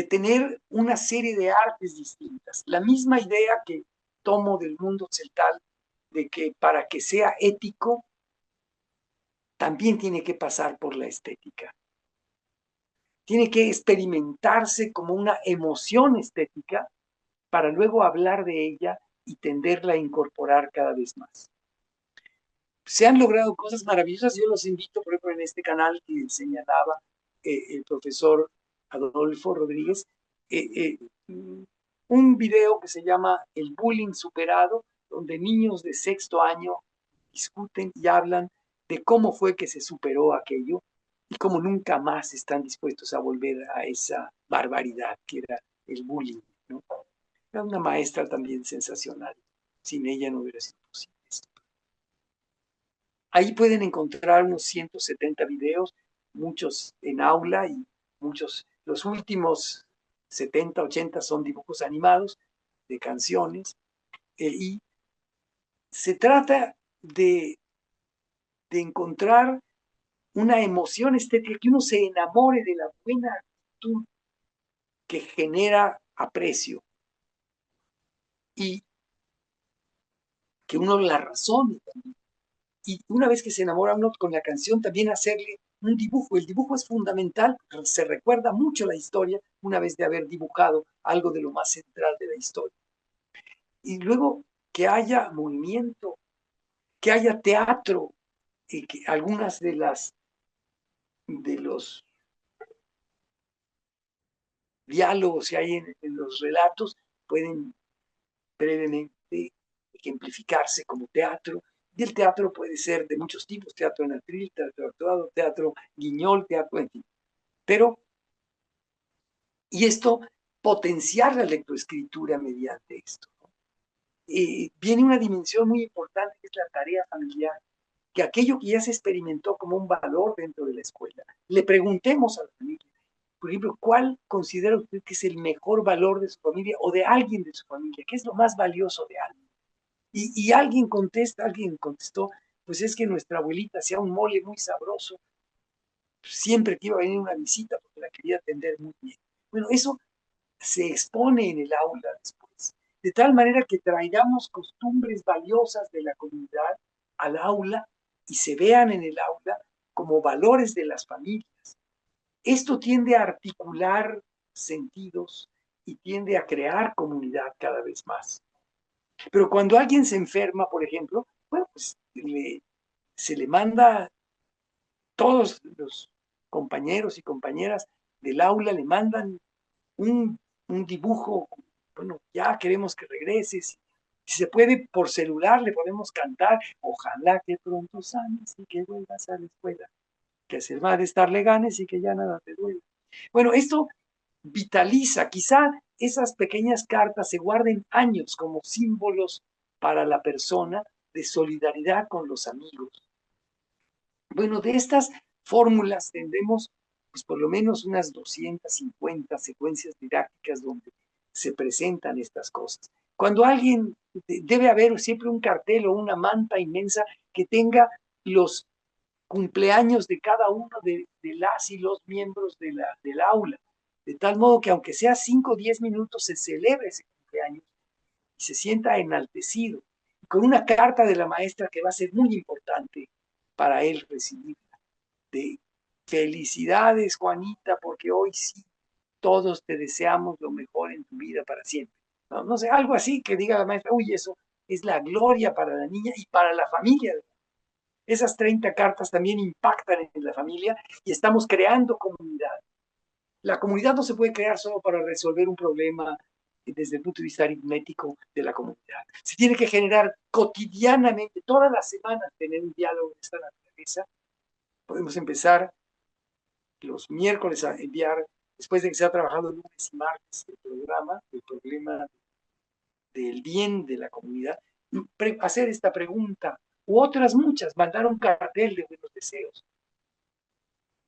tener una serie de artes distintas. La misma idea que tomo del mundo celtal, de que para que sea ético, también tiene que pasar por la estética. Tiene que experimentarse como una emoción estética para luego hablar de ella y tenderla a incorporar cada vez más. Se han logrado cosas maravillosas. Yo los invito, por ejemplo, en este canal que señalaba el profesor Adolfo Rodríguez, un video que se llama El bullying superado, donde niños de 6.º año discuten y hablan de cómo fue que se superó aquello y cómo nunca más están dispuestos a volver a esa barbaridad que era el bullying, ¿no? Era una maestra también sensacional. Sin ella no hubiera sido posible esto. Ahí pueden encontrar unos 170 videos, muchos en aula y muchos, los últimos 70, 80 son dibujos animados de canciones. Y se trata de encontrar una emoción estética, que uno se enamore de la buena actitud que genera aprecio y que uno la razone también. Y una vez que se enamora uno con la canción, también hacerle un dibujo. El dibujo es fundamental, se recuerda mucho la historia una vez de haber dibujado algo de lo más central de la historia. Y luego que haya movimiento, que haya teatro, y que algunas de los diálogos que hay en los relatos pueden brevemente ejemplificarse como teatro. Y el teatro puede ser de muchos tipos: teatro en atril, teatro actuado, teatro guiñol, teatro, en fin. Pero, y esto, potenciar la lectoescritura mediante esto, ¿no? Viene una dimensión muy importante, que es la tarea familiar, que aquello que ya se experimentó como un valor dentro de la escuela, le preguntemos a la familia, por ejemplo, ¿cuál considera usted que es el mejor valor de su familia o de alguien de su familia? ¿Qué es lo más valioso de alguien? Y alguien contestó, pues es que nuestra abuelita hacía un mole muy sabroso siempre que iba a venir una visita porque la quería atender muy bien. Bueno, eso se expone en el aula después, de tal manera que traigamos costumbres valiosas de la comunidad al aula y se vean en el aula como valores de las familias. Esto tiende a articular sentidos y tiende a crear comunidad cada vez más. Pero cuando alguien se enferma, por ejemplo, bueno, pues se le manda, todos los compañeros y compañeras del aula le mandan un dibujo, bueno, ya queremos que regreses. Si se puede, por celular le podemos cantar: ojalá que pronto sanes y que vuelvas a la escuela, que se va de estarle ganes y que ya nada te duele. Bueno, esto vitaliza, quizá esas pequeñas cartas se guarden años como símbolos para la persona de solidaridad con los amigos. Bueno, de estas fórmulas tendremos pues por lo menos unas 250 secuencias didácticas donde se presentan estas cosas. Cuando alguien, debe haber siempre un cartel o una manta inmensa que tenga los cumpleaños de cada uno de las y los miembros del aula, de tal modo que aunque sea 5 o 10 minutos se celebre ese cumpleaños y se sienta enaltecido, con una carta de la maestra que va a ser muy importante para él recibir, de felicidades, Juanita, porque hoy sí todos te deseamos lo mejor en tu vida para siempre. No, no sé, algo así que diga la maestra: uy, eso es la gloria para la niña y para la familia. Esas 30 cartas también impactan en la familia y estamos creando comunidad. La comunidad no se puede crear solo para resolver un problema desde el punto de vista aritmético de la comunidad. Se tiene que generar cotidianamente, todas las semanas, tener un diálogo de esta naturaleza. Podemos empezar los miércoles a enviar, después de que se ha trabajado lunes y martes el problema del bien de la comunidad, hacer esta pregunta u otras muchas, mandar un cartel de buenos deseos,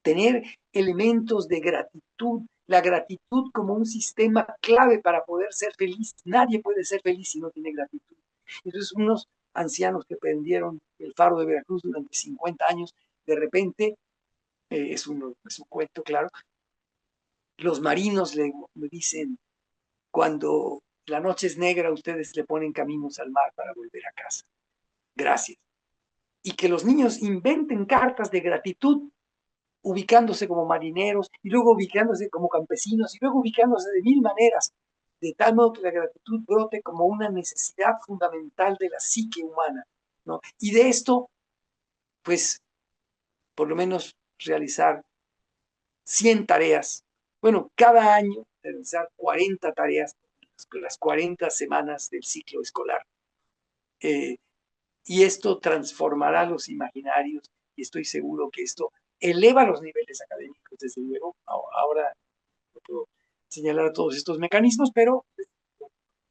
tener elementos de gratitud, la gratitud como un sistema clave para poder ser feliz. Nadie puede ser feliz si no tiene gratitud. Entonces, unos ancianos que prendieron el faro de Veracruz durante 50 años, de repente, es un cuento, claro, los marinos le dicen: cuando la noche es negra, ustedes le ponen caminos al mar para volver a casa. Gracias. Y que los niños inventen cartas de gratitud, ubicándose como marineros y luego ubicándose como campesinos y luego ubicándose de mil maneras, de tal modo que la gratitud brote como una necesidad fundamental de la psique humana, ¿no? Y de esto, pues, por lo menos realizar 100 tareas. Bueno, cada año realizar 40 tareas, las 40 semanas del ciclo escolar. Y esto transformará los imaginarios y estoy seguro que esto eleva los niveles académicos, desde luego. Ahora no puedo señalar todos estos mecanismos, pero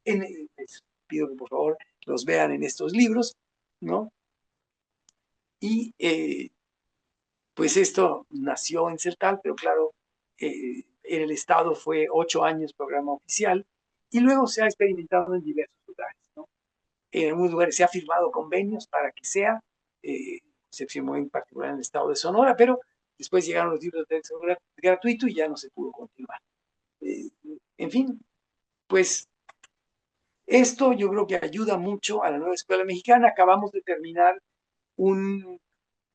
les pido que por favor los vean en estos libros, ¿no? Y pues esto nació en CERTAL, pero claro, en el Estado fue 8 años programa oficial y luego se ha experimentado en diversos lugares, ¿no? En algunos lugares se ha firmado convenios para que sea, se firmó en particular en el Estado de Sonora, pero después llegaron los libros de texto gratuito y ya no se pudo continuar. En fin, pues esto yo creo que ayuda mucho a la nueva escuela mexicana. Acabamos de terminar un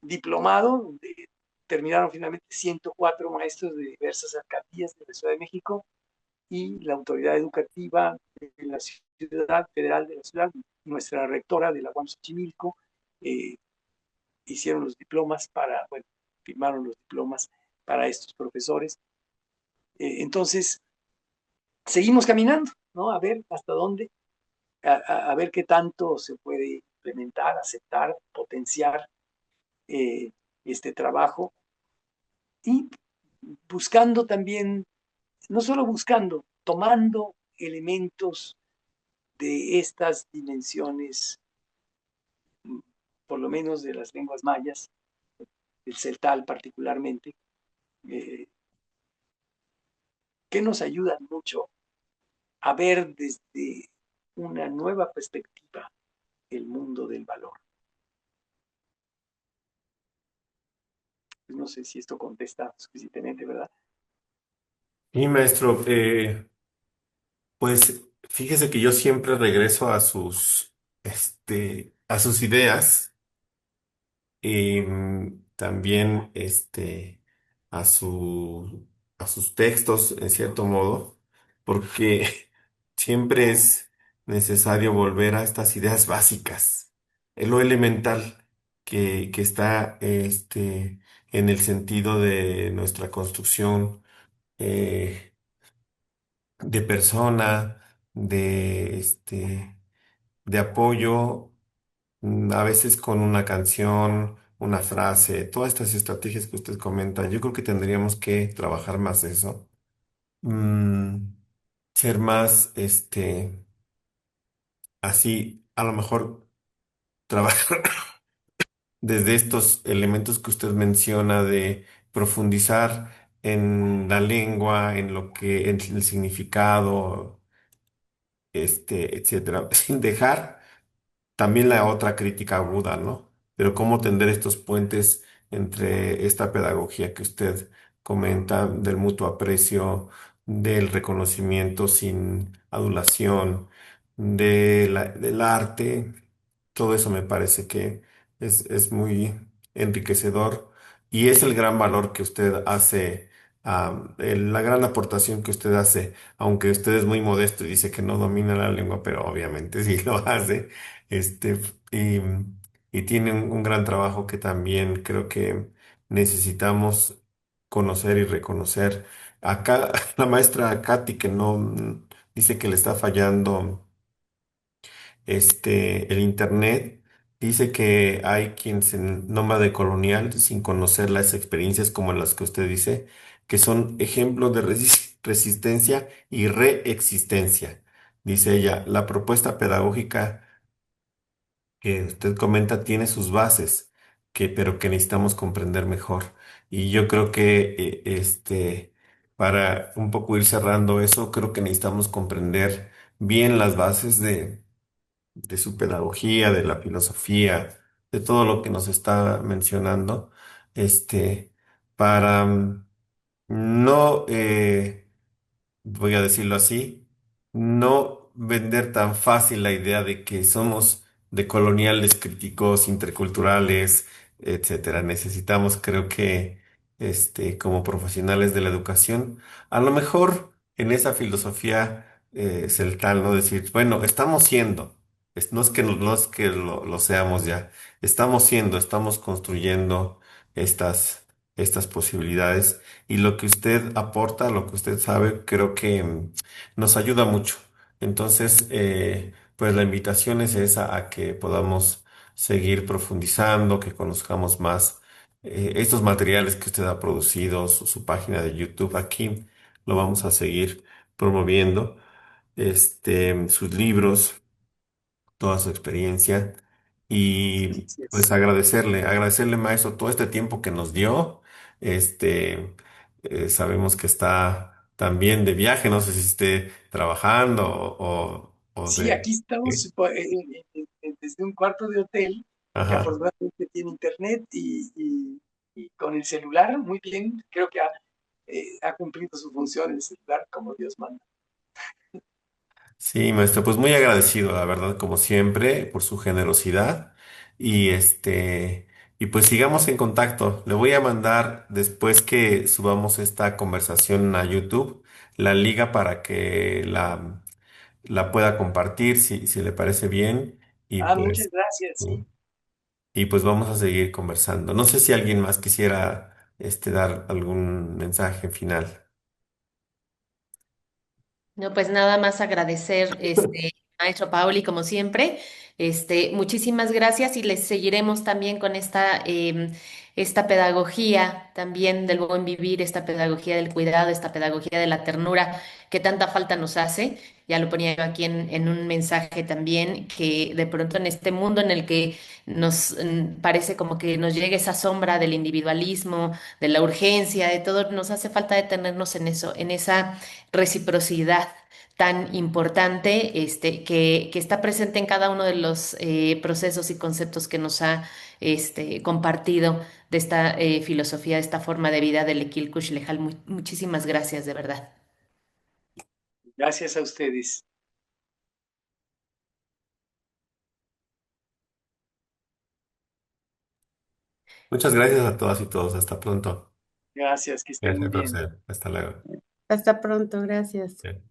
diplomado donde terminaron finalmente 104 maestros de diversas alcaldías de la Ciudad de México y la autoridad educativa de la ciudad federal de la ciudad, nuestra rectora de la UAM Xochimilco, hicieron los diplomas bueno, firmaron los diplomas para estos profesores. Entonces, seguimos caminando, ¿no? A ver hasta dónde, a ver qué tanto se puede implementar, aceptar, potenciar este trabajo y buscando también, no solo buscando, tomando elementos de estas dimensiones, por lo menos de las lenguas mayas, el celtal particularmente, que nos ayudan mucho a ver desde una nueva perspectiva el mundo del valor. Pues no sé si esto contesta suficientemente, ¿verdad? Y maestro, pues fíjese que yo siempre regreso a a sus ideas y también a a sus textos, en cierto modo, porque siempre es necesario volver a estas ideas básicas, en lo elemental que está en el sentido de nuestra construcción de persona, de apoyo a veces con una canción, una frase, todas estas estrategias que usted comenta, yo creo que tendríamos que trabajar más eso. Mm, ser más, así, a lo mejor trabajar desde estos elementos que usted menciona de profundizar en la lengua, en el significado, etcétera, sin dejar también la otra crítica aguda, ¿no? Pero cómo tender estos puentes entre esta pedagogía que usted comenta, del mutuo aprecio, del reconocimiento sin adulación, del arte, todo eso me parece que es muy enriquecedor y es el gran valor que usted hace, la gran aportación que usted hace, aunque usted es muy modesto y dice que no domina la lengua, pero obviamente sí lo hace. Este, y, y tiene un gran trabajo que también creo que necesitamos conocer y reconocer. Acá, la maestra Katy, que no dice que le está fallando el internet, dice que hay quien se nómade colonial sin conocer las experiencias como las que usted dice, que son ejemplos de resistencia y reexistencia. Dice ella, la propuesta pedagógica que usted comenta tiene sus bases, pero que necesitamos comprender mejor. Y yo creo que para un poco ir cerrando eso, creo que necesitamos comprender bien las bases de su pedagogía, de la filosofía, de todo lo que nos está mencionando, para no voy a decirlo así, no vender tan fácil la idea de que somos de coloniales, críticos, interculturales, etcétera. Necesitamos, creo que, como profesionales de la educación, a lo mejor en esa filosofía celtal, ¿no? Decir, bueno, estamos siendo, no es que, no es que lo seamos ya, estamos siendo, estamos construyendo estas posibilidades. Y lo que usted aporta, lo que usted sabe, creo que nos ayuda mucho. Entonces, pues la invitación es esa, a que podamos seguir profundizando, que conozcamos más estos materiales que usted ha producido, su página de YouTube. Aquí lo vamos a seguir promoviendo, sus libros, toda su experiencia y pues Gracias. agradecerle, maestro, todo este tiempo que nos dio. Este, Sabemos que está también de viaje, no sé si esté trabajando o Sí, de... aquí estamos ¿qué? desde un cuarto de hotel que Ajá. afortunadamente tiene internet y con el celular, muy bien, creo que ha cumplido su función el celular como Dios manda. Sí, maestro, pues muy agradecido, la verdad, como siempre, por su generosidad y y pues sigamos en contacto. Le voy a mandar después que subamos esta conversación a YouTube la liga para que la pueda compartir si le parece bien y Ah, muchas pues, gracias, sí. ¿sí? Y pues vamos a seguir conversando. No sé si alguien más quisiera dar algún mensaje final. No, pues nada más agradecer, maestro Paoli, como siempre. Muchísimas gracias y les seguiremos también con esta pedagogía también del buen vivir, esta pedagogía del cuidado, esta pedagogía de la ternura que tanta falta nos hace. Ya lo ponía yo aquí en un mensaje también, que de pronto en este mundo en el que parece como que nos llega esa sombra del individualismo, de la urgencia, de todo, nos hace falta detenernos en eso, en esa reciprocidad tan importante, que está presente en cada uno de los procesos y conceptos que nos ha compartido de esta filosofía, de esta forma de vida del Ekil Kush Lejal. Muchísimas gracias, de verdad. Gracias a ustedes. Muchas gracias a todas y todos. Hasta pronto. Gracias, que estén muy Gracias, bien. profesor. Hasta luego. Hasta pronto, gracias. Bien.